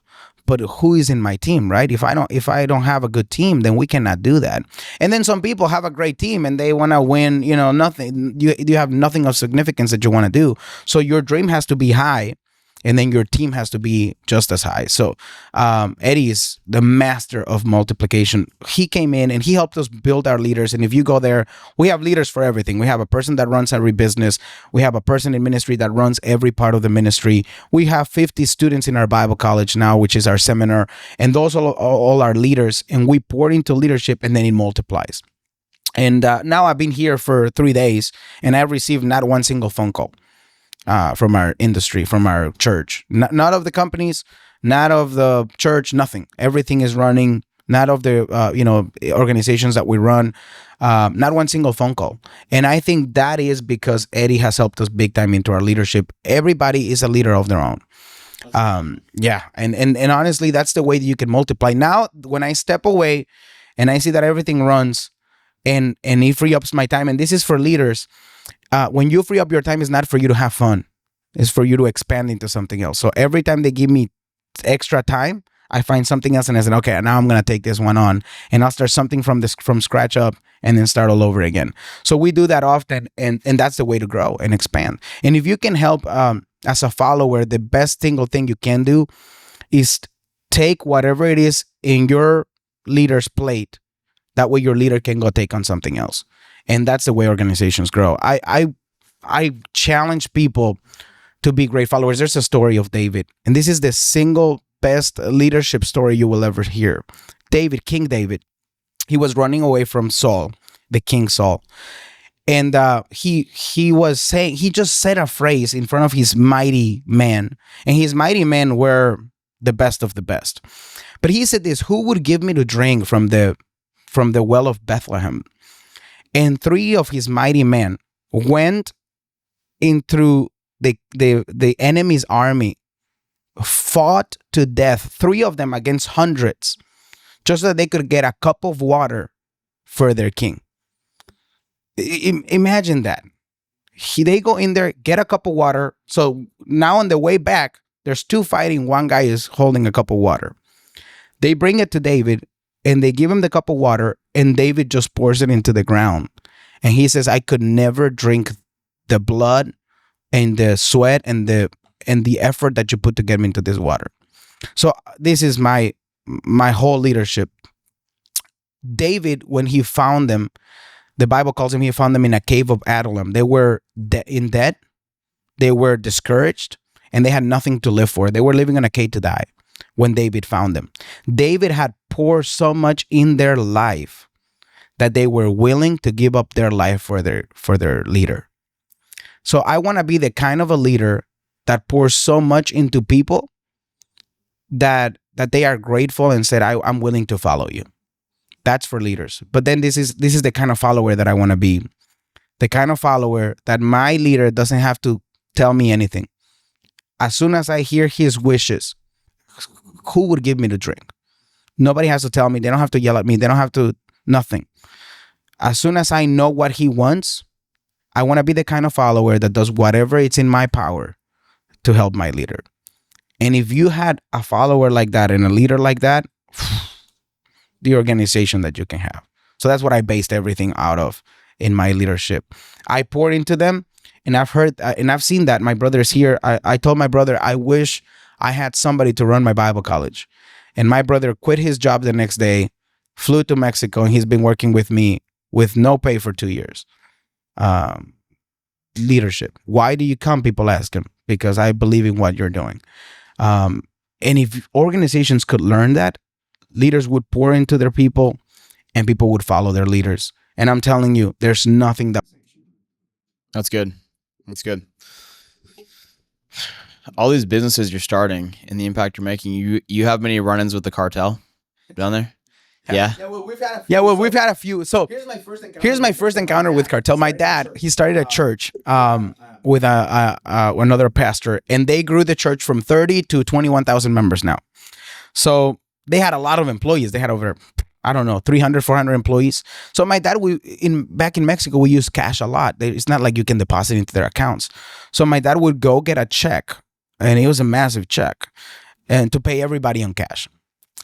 But who is in my team, right? If I don't have a good team, then we cannot do that. And then some people have a great team and they want to win, you know, nothing. You have nothing of significance that you want to do. So your dream has to be high, and then your team has to be just as high. So Eddie is the master of multiplication. He came in and he helped us build our leaders. And if you go there, we have leaders for everything. We have a person that runs every business. We have a person in ministry that runs every part of the ministry. We have 50 students in our Bible college now, which is our seminar. And those are all our leaders. And we pour into leadership, and then it multiplies. And now I've been here for 3 days, and I've received not one single phone call from our industry, from our church, not of the companies, not of the church, nothing. Everything is running. Not of the organizations that we run, not one single phone call. And I think that is because Eddie has helped us big time into our leadership. Everybody is a leader of their own. Yeah, and honestly, that's the way that you can multiply. Now, when I step away and I see that everything runs, and it free ups my time, and this is for leaders. When you free up your time, it's not for you to have fun. It's for you to expand into something else. So every time they give me extra time, I find something else, and I said, okay, now I'm gonna take this one on, and I'll start something from scratch up, and then start all over again. So we do that often, and that's the way to grow and expand. And if you can help as a follower, the best single thing you can do is take whatever it is in your leader's plate. That way, your leader can go take on something else, and that's the way organizations grow. I challenge people to be great followers. There's a story of David, and this is the single best leadership story you will ever hear. David, King David, he was running away from Saul, the King Saul. And he was saying, he just said a phrase in front of his mighty men. And his mighty men were the best of the best. But he said this, who would give me to drink from the well of Bethlehem? And 3 of his mighty men went into the enemy's army, fought to death, 3 of them against hundreds, just so that they could get a cup of water for their king. Imagine that. They go in there, get a cup of water. So now on the way back, there's 2 fighting. One guy is holding a cup of water. They bring it to David, and they give him the cup of water, and David just pours it into the ground. And he says, I could never drink the blood and the sweat and the effort that you put to get me into this water. So this is my whole leadership. David, when he found them, the Bible calls him, he found them in a cave of Adullam. They were in debt. They were discouraged, and they had nothing to live for. They were living in a cave to die when David found them. David had poured so much in their life that they were willing to give up their life for their leader. So I want to be the kind of a leader that pours so much into people that they are grateful and said, I'm willing to follow you. That's for leaders. But then this is the kind of follower that I want to be. The kind of follower that my leader doesn't have to tell me anything. As soon as I hear his wishes, who would give me to drink? Nobody has to tell me. They don't have to yell at me. They don't have to, nothing. As soon as I know what he wants, I want to be the kind of follower that does whatever it's in my power to help my leader. And if you had a follower like that and a leader like that, the organization that you can have. So that's what I based everything out of in my leadership. I poured into them, and I've heard and I've seen that. My brother is here. I told my brother, I wish I had somebody to run my Bible college. And my brother quit his job the next day, flew to Mexico, and he's been working with me with no pay for 2 years. Leadership. Why do you come? People ask him. Because I believe in what you're doing. And if organizations could learn that, leaders would pour into their people and people would follow their leaders. And I'm telling you, there's nothing that... That's good. That's good. All these businesses you're starting and the impact you're making, you have many run-ins with the cartel down there? Yeah. We've had a few. So here's my first encounter with cartel. My dad, he started a church with another pastor, and they grew the church from 30 to 21,000 members now. So they had a lot of employees. They had over, 300, 400 employees. So my dad, back in Mexico, we use cash a lot. It's not like you can deposit into their accounts. So my dad would go get a check, and it was a massive check, and to pay everybody on cash.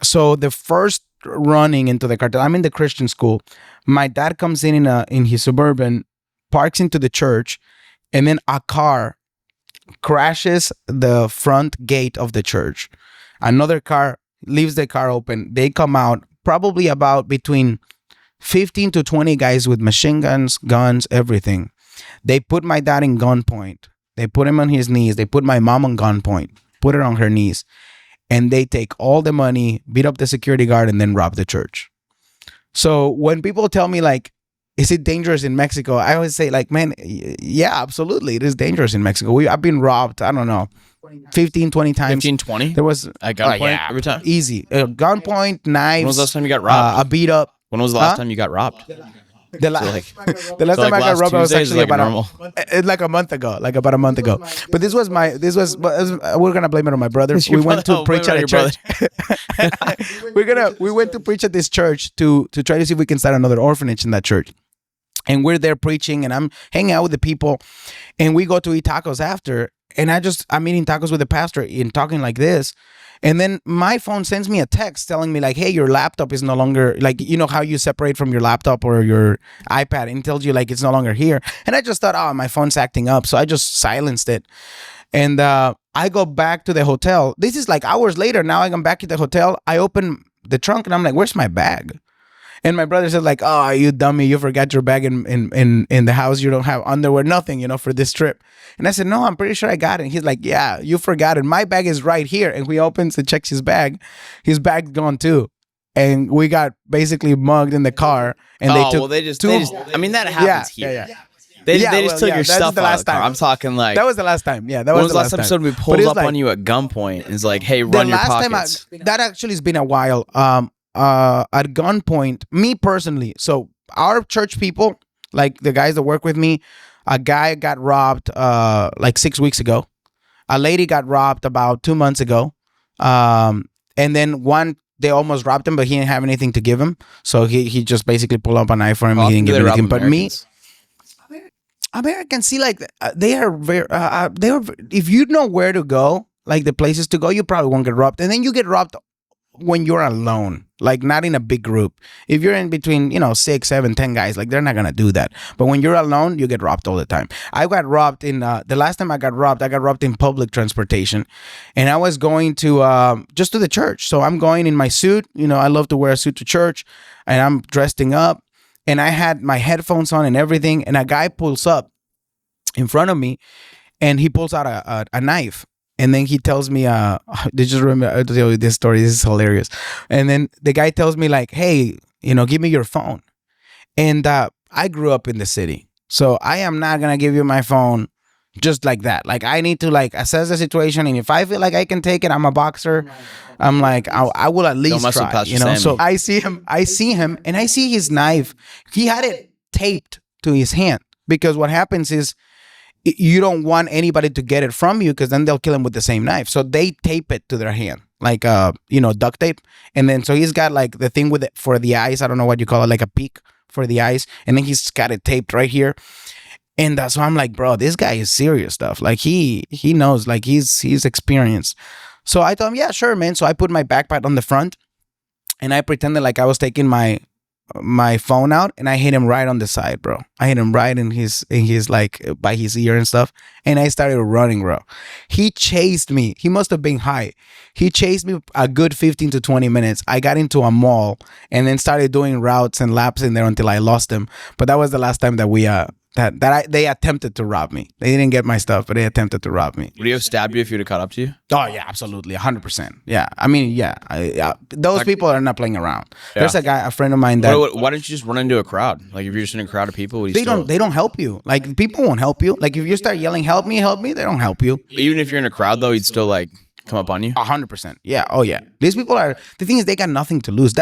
So the first running into the cartel, I'm in the Christian school. My dad comes in his Suburban, parks into the church, and then a car crashes the front gate of the church. Another car leaves the car open. They come out, probably about between 15 to 20 guys with machine guns, everything. They put my dad in gunpoint. They put him on his knees. They put my mom on gunpoint, put her on her knees. And they take all the money, beat up the security guard, and then rob the church. So when people tell me, like, is it dangerous in Mexico? I always say, like, man, yeah, absolutely. It is dangerous in Mexico. I've been robbed, 15, 20 times. 15, 20? There was... At gunpoint every time? Easy. Gunpoint, knives. When was the last time you got robbed? A beat up. When was the last time you got robbed? The last time I got robbed, I was actually like a month ago, about a month ago. But we're gonna blame it on my brother. We went to preach at a church. We went to preach at this church to try to see if we can start another orphanage in that church. And we're there preaching, and I'm hanging out with the people, and we go to eat tacos after. And I'm eating tacos with the pastor and talking like this. And then my phone sends me a text telling me, like, hey, your laptop is no longer, like, you know how you separate from your laptop or your iPad, and it tells you, like, it's no longer here. And I just thought, my phone's acting up. So I just silenced it. And I go back to the hotel. This is like hours later. Now I come back to the hotel. I open the trunk and I'm like, where's my bag? And my brother said, like, oh, you dummy, you forgot your bag in the house. You don't have underwear, nothing, for this trip. And I said, no, I'm pretty sure I got it. And he's like, yeah, you forgot it. My bag is right here. And he opens and checks his bag. His bag's gone too. And we got basically mugged in the car. And they took I mean, that happens here. Yeah. They just took your stuff out of the car. I'm talking like... That was the last time. Yeah, that was the last episode we pulled up on you at gunpoint. And it's like, hey, run your pockets. That actually has been a while. At gunpoint, me personally, so our church people, like the guys that work with me, a guy got robbed like 6 weeks ago. A lady got robbed about 2 months ago. And then they almost robbed him, but he didn't have anything to give him. So he just basically pulled up a knife for him. He didn't give anything. But Americans? Americans, see, like, they are very, if you know where to go, like the places to go, you probably won't get robbed. And then you get robbed when you're alone, like not in a big group. If you're in between, 6, 7, 10 guys, like they're not gonna do that. But when you're alone, you get robbed all the time. I got robbed the last time I got robbed in public transportation, and I was going to just to the church. So I'm going in my suit. I love to wear a suit to church, and I'm dressing up, and I had my headphones on and everything. And a guy pulls up in front of me, and he pulls out a knife. And then he tells me, just remember, I'll tell you this story. This is hilarious. And then the guy tells me, like, hey, give me your phone. And I grew up in the city, so I am not going to give you my phone just like that. Like, I need to, like, assess the situation. And if I feel like I can take it, I'm a boxer. I'm like, I will at least try, So I see him, and I see his knife. He had it taped to his hand, because what happens is, you don't want anybody to get it from you, because then they'll kill him with the same knife. So they tape it to their hand, like duct tape. And then so he's got like the thing with it for the eyes. I don't know what you call it, like a peak for the eyes. And then he's got it taped right here. And that's why I'm like, bro, this guy is serious stuff. Like he knows, like he's experienced. So I told him, yeah, sure, man. So I put my backpack on the front and I pretended like I was taking my phone out and I hit him right on the side, bro. I hit him right in his like by his ear and stuff. And I started running, bro. He chased me. He must have been high. He chased me a good 15 to 20 minutes. I got into a mall and then started doing routes and laps in there until I lost him. But that was the last time that we they attempted to rob me. They didn't get my stuff, but they attempted to rob me. Would he have stabbed you if he'd have caught up to you? Oh yeah, absolutely, 100%. Yeah, I mean, yeah, those people are not playing around. Yeah. There's a friend of mine that Why don't you just run into a crowd? Like if you're just in a crowd of people, would you they don't help you. Like people won't help you. Like if you start yelling, help me, they don't help you. even if you're in a crowd though, he'd still like come up on you. 100%. Yeah. Oh yeah. These people are. The thing is, they got nothing to lose.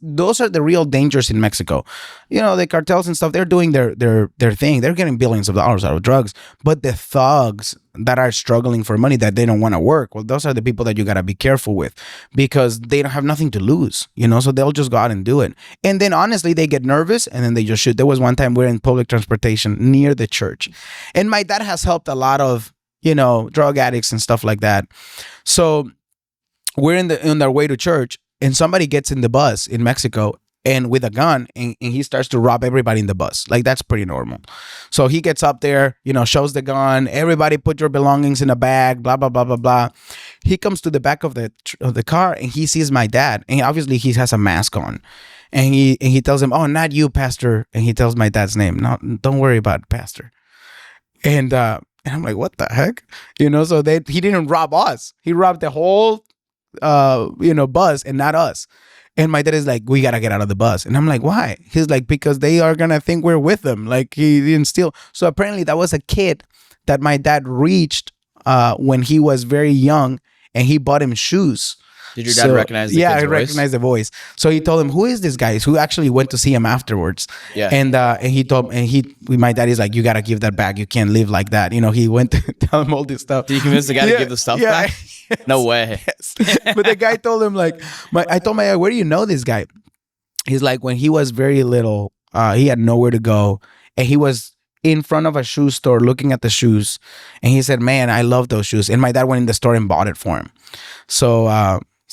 Those are the real dangers in Mexico. You know, the cartels and stuff. They're doing their thing. They're getting billions of dollars out of drugs. But the thugs that are struggling for money that they don't want to work, well, those are the people that you gotta be careful with because they don't have nothing to lose. You know, so they'll just go out and do it. And then honestly, they get nervous and then they just shoot. There was one time we were in public transportation near the church, and my dad has helped a lot of drug addicts and stuff like that. So we're on our way to church and somebody gets in the bus in Mexico and with a gun and he starts to rob everybody in the bus. Like that's pretty normal. So he gets up there, shows the gun, everybody put your belongings in a bag, blah, blah, blah, blah, blah. He comes to the back of the car and he sees my dad and obviously he has a mask on. And he tells him, "Oh, not you, Pastor." And he tells my dad's name. "No, don't worry about it, Pastor." And I'm like, what the heck? So he didn't rob us. He robbed the whole, bus and not us. And my dad is like, "We got to get out of the bus." And I'm like, "Why?" He's like, "Because they are going to think we're with them." Like he didn't steal. So apparently that was a kid that my dad reached when he was very young and he bought him shoes. Did your dad recognize the kid's voice? Yeah, I recognized the voice. So he told him, "Who is this guy?" Who actually went to see him afterwards. Yeah. And my dad is like, "You got to give that back. You can't live like that." He went to tell him all this stuff. Did you convince the guy to give the stuff back? Yes. No way. Yes. But the guy told him I told my dad, "Where do you know this guy?" He's like, when he was very little, he had nowhere to go. And he was in front of a shoe store looking at the shoes. And he said, "Man, I love those shoes." And my dad went in the store and bought it for him.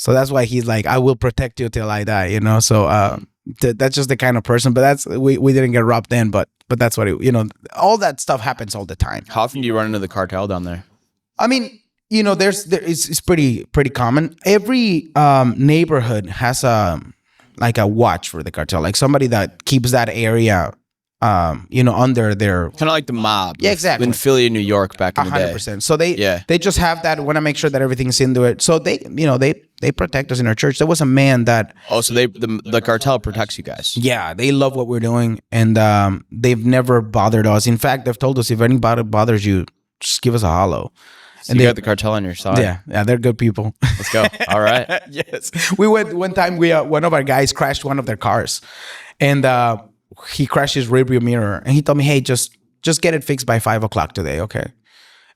So that's why he's like, "I will protect you till I die," So that's just the kind of person. But we didn't get robbed then, but that's what all that stuff happens all the time. How often do you run into the cartel down there? I mean, it's pretty common. Every neighborhood has a watch for the cartel, like somebody that keeps that area under their kind of like the mob. Yeah, exactly. In Philly, New York, back in the day. 100%. So they just have that. Want to make sure that everything's into it. So they protect us in our church. There was a man that. Oh, so the cartel protects you guys. Yeah, they love what we're doing, and they've never bothered us. In fact, they've told us if anybody bothers you, just give us a hollow. So and you got the cartel on your side. Yeah, they're good people. Let's go. All right. Yes, we went one time. One of our guys crashed one of their cars, and he crashed his rearview mirror, and he told me, "Hey, just get it fixed by 5 o'clock today, okay?"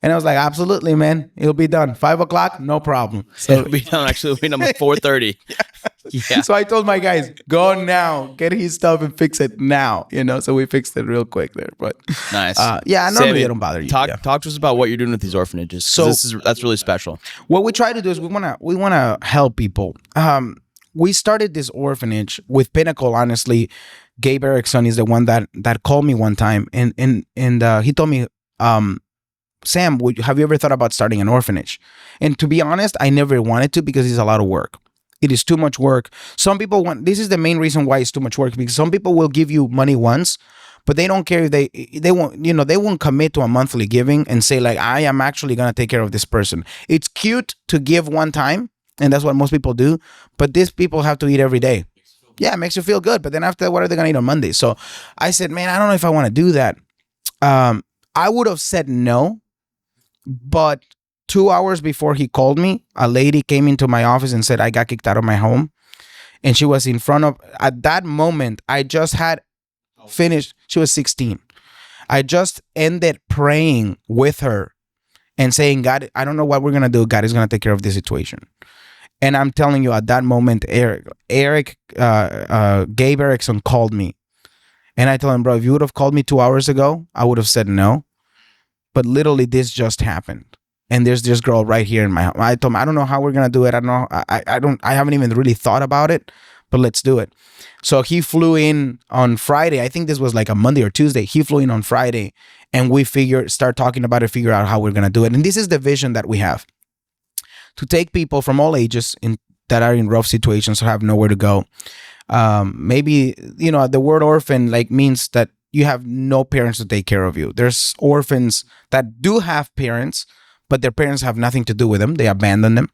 And I was like, "Absolutely, man. It'll be done. 5 o'clock, no problem." So it'll be done. Actually, it'll be done at 4:30. Yeah. So I told my guys, "Go now, get his stuff and fix it now." So we fixed it real quick there. But nice. Yeah, normally they don't bother you. Talk to us about what you're doing with these orphanages. So that's really special. What we try to do is we wanna help people. We started this orphanage with Pinnacle. Honestly, Gabe Erickson is the one that called me one time, and he told me, "Sam, have you ever thought about starting an orphanage?" And to be honest, I never wanted to because it's a lot of work. It is too much work. Some people this is the main reason why it's too much work, because some people will give you money once, but they don't care if they won't, they won't commit to a monthly giving and say like, "I am actually going to take care of this person." It's cute to give one time, and that's what most people do, but these people have to eat every day. Yeah, it makes you feel good, but then after, what are they going to eat on Monday? So I said, "Man, I don't know if I want to do that." I would have said no, but 2 hours before he called me, a lady came into my office and said, "I got kicked out of my home." And she was in front of, at that moment, I just had finished. She was 16. I just ended praying with her and saying, "God, I don't know what we're going to do. God is going to take care of this situation." And I'm telling you, at that moment, Gabe Erickson called me And I told him, bro, if you would have called me 2 hours ago, I would have said no. But literally, this just happened. And there's this girl right here in my house. I told him, I don't know how we're gonna do it. I don't know. I haven't even really thought about it, but let's do it. So he flew in on Friday. I think this was like a Monday or Tuesday. He flew in on Friday, and we start talking about it, figure out how we're gonna do it. And this is the vision that we have: to take people from all ages that are in rough situations or have nowhere to go. Maybe, the word orphan like means that you have no parents to take care of you. There's orphans that do have parents, but their parents have nothing to do with them. They abandon them.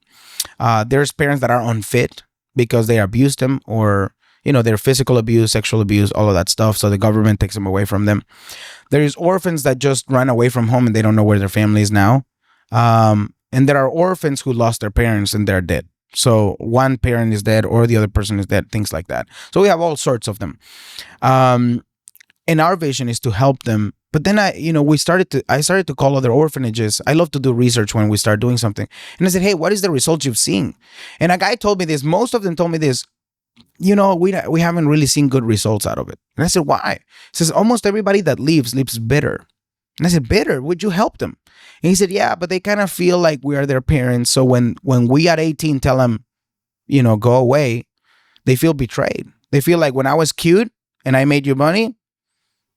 There's parents that are unfit because they abused them, or their physical abuse, sexual abuse, all of that stuff. So the government takes them away from them. There's orphans that just run away from home and they don't know where their family is now. And there are orphans who lost their parents and they're dead. So one parent is dead or the other person is dead, things like that. So we have all sorts of them. And our vision is to help them. But then I started to call other orphanages. I love to do research when we start doing something. And I said, hey, what is the results you've seen? And a guy told me this. Most of them told me this. We haven't really seen good results out of it. And I said, why? He says, almost everybody that leaves bitter. And I said, bitter? Would you help them? And he said, yeah, but they kind of feel like we are their parents. So when we at 18 tell them, go away, they feel betrayed. They feel like when I was cute and I made you money,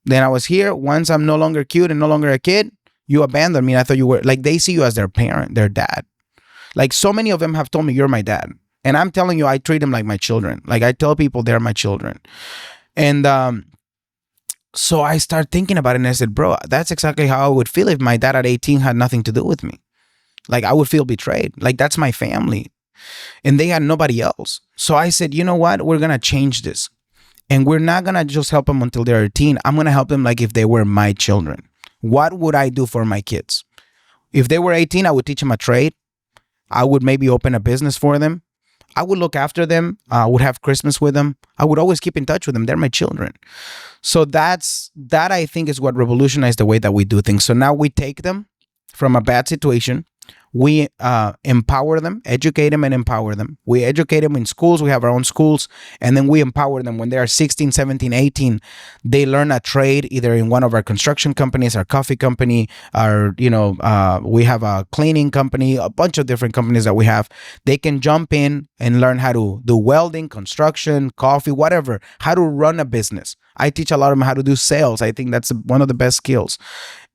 then I was here. Once I'm no longer cute and no longer a kid, you abandoned me. And I thought you were, like, they see you as their parent, their dad. Like, so many of them have told me, you're my dad. And I'm telling you, I treat them like my children. Like, I tell people they're my children. And so I started thinking about it, and I said, bro, that's exactly how I would feel if my dad at 18 had nothing to do with me. Like, I would feel betrayed. Like, that's my family. And they had nobody else. So I said, you know what? We're going to change this. And we're not going to just help them until they're 18. I'm going to help them like if they were my children. What would I do for my kids? If they were 18, I would teach them a trade. I would maybe open a business for them. I would look after them. I would have Christmas with them. I would always keep in touch with them. They're my children. So that I think is what revolutionized the way that we do things. So now we take them from a bad situation. We empower them, educate them and empower them. We educate them in schools. We have our own schools. And then we empower them when they are 16, 17, 18. They learn a trade either in one of our construction companies, our coffee company, we have a cleaning company, a bunch of different companies that we have. They can jump in and learn how to do welding, construction, coffee, whatever, how to run a business. I teach a lot of them how to do sales. I think that's one of the best skills.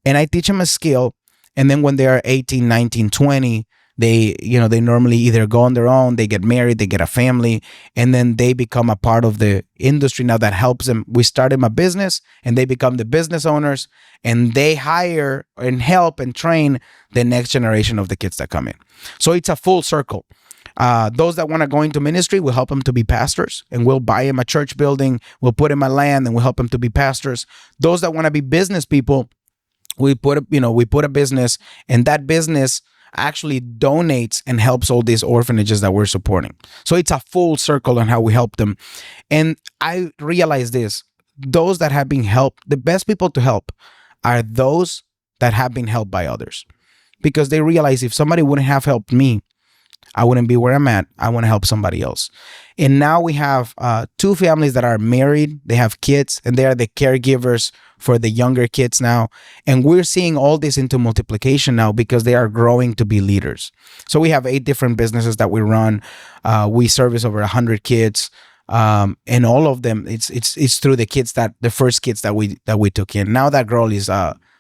And I teach them a skill. And then when they are 18, 19, 20, they normally either go on their own, they get married, they get a family, and then they become a part of the industry now that helps them. We start them a business and they become the business owners, and they hire and help and train the next generation of the kids that come in. So it's a full circle. Those that want to go into ministry, we'll help them to be pastors, and we'll buy them a church building, we'll put them a land, and we'll help them to be pastors. Those that want to be business people, we put a business, and that business actually donates and helps all these orphanages that we're supporting. So it's a full circle on how we help them. And I realize this: those that have been helped, the best people to help are those that have been helped by others, because they realize if somebody wouldn't have helped me, I wouldn't be where I'm at. I want to help somebody else. And now we have 2 families that are married. They have kids, and they are the caregivers for the younger kids now. And we're seeing all this into multiplication now because they are growing to be leaders. So we have 8 different businesses that we run. We service over 100 kids. And all of them, it's through the first kids that we took in. Now that girl is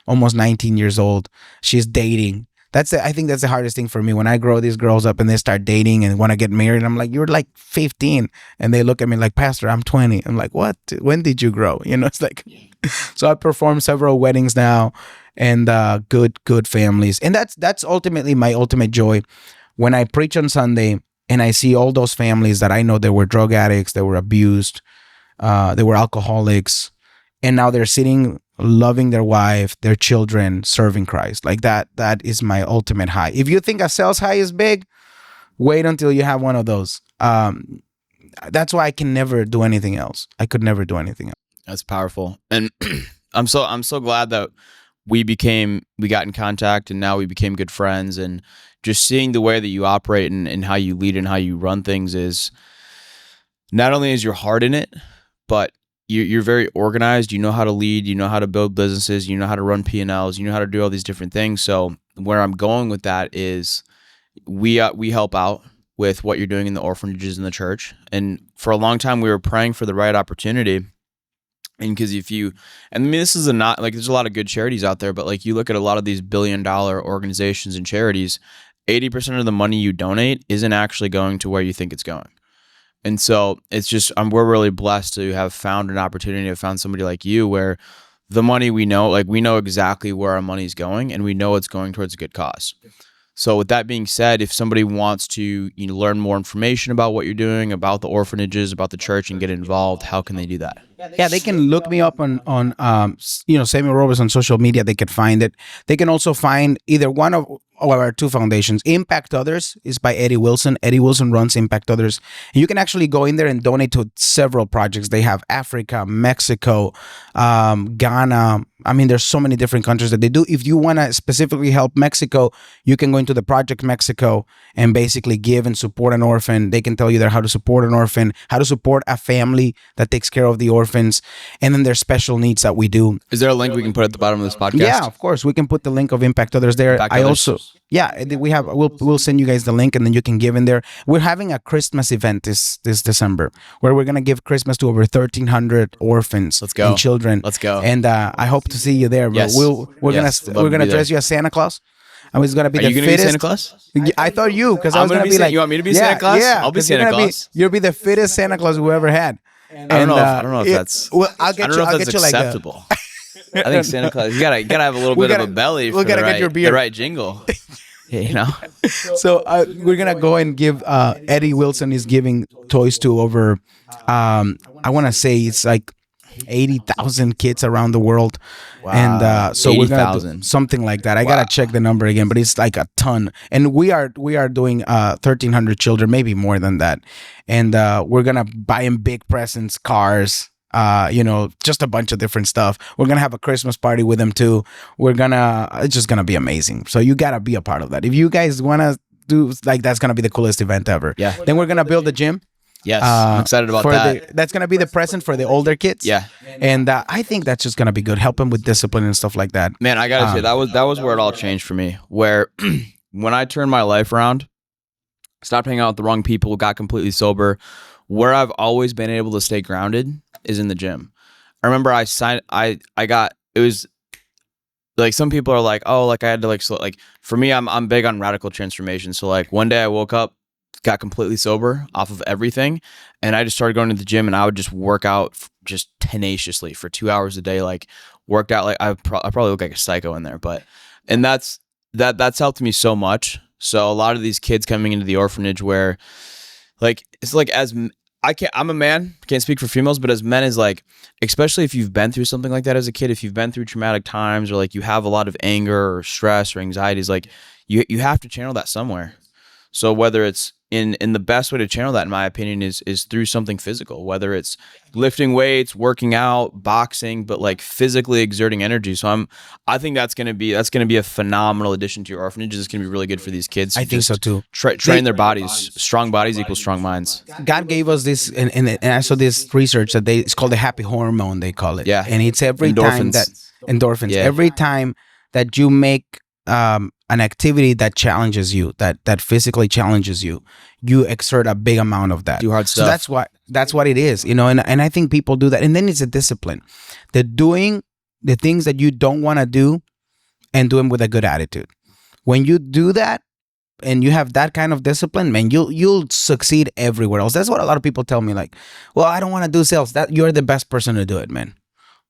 almost 19 years old. She's dating. I think that's the hardest thing for me. When I grow these girls up and they start dating and want to get married, I'm like, you're like 15. And they look at me like, Pastor, I'm 20. I'm like, what? When did you grow? It's like, so I perform several weddings now, and good families. And that's ultimately my ultimate joy. When I preach on Sunday and I see all those families that I know, they were drug addicts, they were abused, they were alcoholics, and now they're sitting loving their wife, their children, serving Christ. Like that is my ultimate high. If you think a sales high is big, wait until you have one of those. That's why I can never do anything else. I could never do anything else. That's powerful. And I'm so glad that we got in contact, and now we became good friends. And just seeing the way that you operate and how you lead and how you run things is, not only is your heart in it, but you're very organized. You know how to lead. You know how to build businesses. You know how to run P&Ls. You know how to do all these different things. So where I'm going with that is we help out with what you're doing in the orphanages in the church. And for a long time, we were praying for the right opportunity. And because I mean, this is not like there's a lot of good charities out there, but like you look at a lot of these billion-dollar organizations and charities, 80% of the money you donate isn't actually going to where you think it's going. And so it's just, we're really blessed to have found an opportunity, to have found somebody like you where the money we know exactly where our money's going, and we know it's going towards a good cause. So with that being said, if somebody wants to learn more information about what you're doing, about the orphanages, about the church, and get involved, how can they do that? Yeah, they can look me up on Samuel Robles on social media. They could find it. They can also find either one of our two foundations. Impact Others is by Eddie Wilson. Eddie Wilson runs Impact Others. And you can actually go in there and donate to several projects. They have Africa, Mexico, Ghana. I mean, there's so many different countries that they do. If you want to specifically help Mexico, you can go into the Project Mexico and basically give and support an orphan. They can tell you there how to support an orphan, how to support a family that takes care of the orphans, and then there's special needs that we do. Is there a link we can put at the bottom of this podcast? Yeah, of course. We can put the link of Impact Others there. We'll send you guys the link, and then you can give in there. We're having a Christmas event this December where we're gonna give Christmas to over 1,300 orphans and children. Let's go. And I hope to see you there. But yes. we're gonna dress you as Santa Claus. I was gonna be Are the you gonna fittest. Be Santa Claus? I thought you, because I was gonna be like, you want me to be Santa Claus? Yeah, I'll be Santa Claus. You'll be the fittest Santa Claus we ever had. I don't know if that's. Well, I'll get you acceptable. I think Santa Claus. You gotta have a little bit of a belly for the right jingle. So we're gonna go and give. Eddie Wilson is giving toys to over. I want to say it's like 80,000 kids around the world. Wow. And so 80, we're gonna do something like that. I gotta check the number again, but it's like a ton. And we are doing 1,300 children, maybe more than that. And we're gonna buy them big presents, cars, just a bunch of different stuff. We're gonna have a Christmas party with them too. It's just gonna be amazing. So you gotta be a part of that. If you guys wanna do, like, that's gonna be the coolest event ever. Yeah. Then we're gonna build a gym. Yes, I'm excited about that. That's going to be the present for the older kids. Yeah. And I think that's just going to be good. Help them with discipline and stuff like that. Man, I got to say, that was where it all changed for me. Where when I turned my life around, stopped hanging out with the wrong people, got completely sober, where I've always been able to stay grounded is in the gym. I remember it was like, some people are like, oh, like I had to like for me, I'm big on radical transformation. So like one day I woke up, got completely sober off of everything, and I just started going to the gym, and I would just work out just tenaciously for 2 hours a day. Like worked out like I probably look like a psycho in there, and that's helped me so much. So a lot of these kids coming into the orphanage, where like it's like, I'm a man, can't speak for females, but as men, is like, especially if you've been through something like that as a kid, if you've been through traumatic times, or like you have a lot of anger or stress or anxieties, like you have to channel that somewhere. So whether it's in the best way to channel that, in my opinion, is through something physical, whether it's lifting weights, working out, boxing, but like physically exerting energy. So I think that's gonna be a phenomenal addition to your orphanage. It's gonna be really good for these kids. I think so too. Train their bodies. Strong bodies equals strong minds. God gave us this, and I saw this research that it's called the happy hormone, they call it. Yeah. And it's every time that endorphins. Yeah. Every time that you make an activity that challenges you, that physically challenges you, you exert a big amount of that. Do hard stuff. So that's what it is, and I think people do that. And then it's a discipline. They're doing the things that you don't want to do and do them with a good attitude. When you do that and you have that kind of discipline, man, you'll succeed everywhere else. That's what a lot of people tell me, like, well, I don't want to do sales. That you're the best person to do it, man.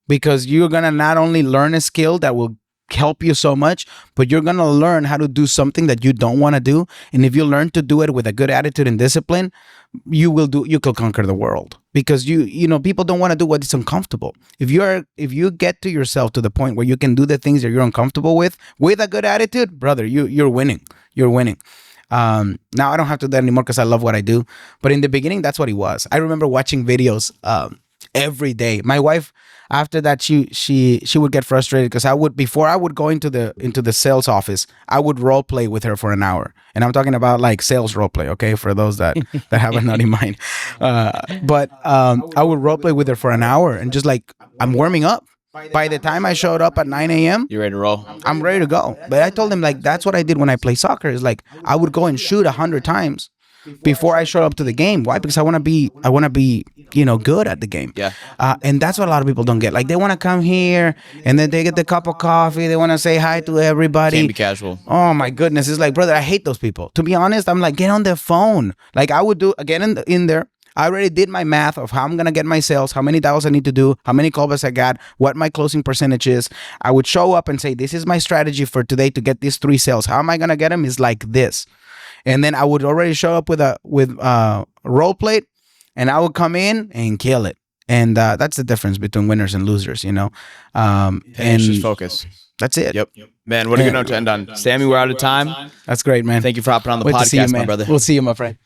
Because you're gonna not only learn a skill that will help you so much, but you're gonna learn how to do something that you don't want to do. And if you learn to do it with a good attitude and discipline, you could conquer the world. Because people don't want to do what is uncomfortable. If you get to yourself to the point where you can do the things that you're uncomfortable with a good attitude, brother, you're winning. You're winning. Now I don't have to do that anymore because I love what I do. But in the beginning, that's what it was. I remember watching videos every day. My wife, after that, she would get frustrated because before I would go into the sales office, I would role play with her for an hour, and I'm talking about like sales role play. Okay, for those that have a nutty mind, but I would role play with her for an hour and just like I'm warming up. By the time I showed up at 9 a.m., You ready to roll? I'm ready to go. But I told him like that's what I did when I play soccer. Is like I would go and shoot 100 times before I show up to the game. Why? Because I want to be good at the game. Yeah. And that's what a lot of people don't get. Like they want to come here and then they get the cup of coffee. They want to say hi to everybody. Can't be casual. Oh my goodness. It's like, brother, I hate those people. To be honest, I'm like, get on the phone. Like I would do again in there. I already did my math of how I'm going to get my sales, how many dials I need to do, how many callbacks I got, what my closing percentage is. I would show up and say, this is my strategy for today to get these 3 sales. How am I going to get them? Is like this. And then I would already show up with a role plate, and I would come in and kill it. And that's the difference between winners and losers, you know. And just focus. That's it. Yep. Man, what a good note to end on. Sammy, we're out of time. That's great, man. Thank you for hopping on the Wait to see you, podcast, my man. brother. We'll see you, my friend.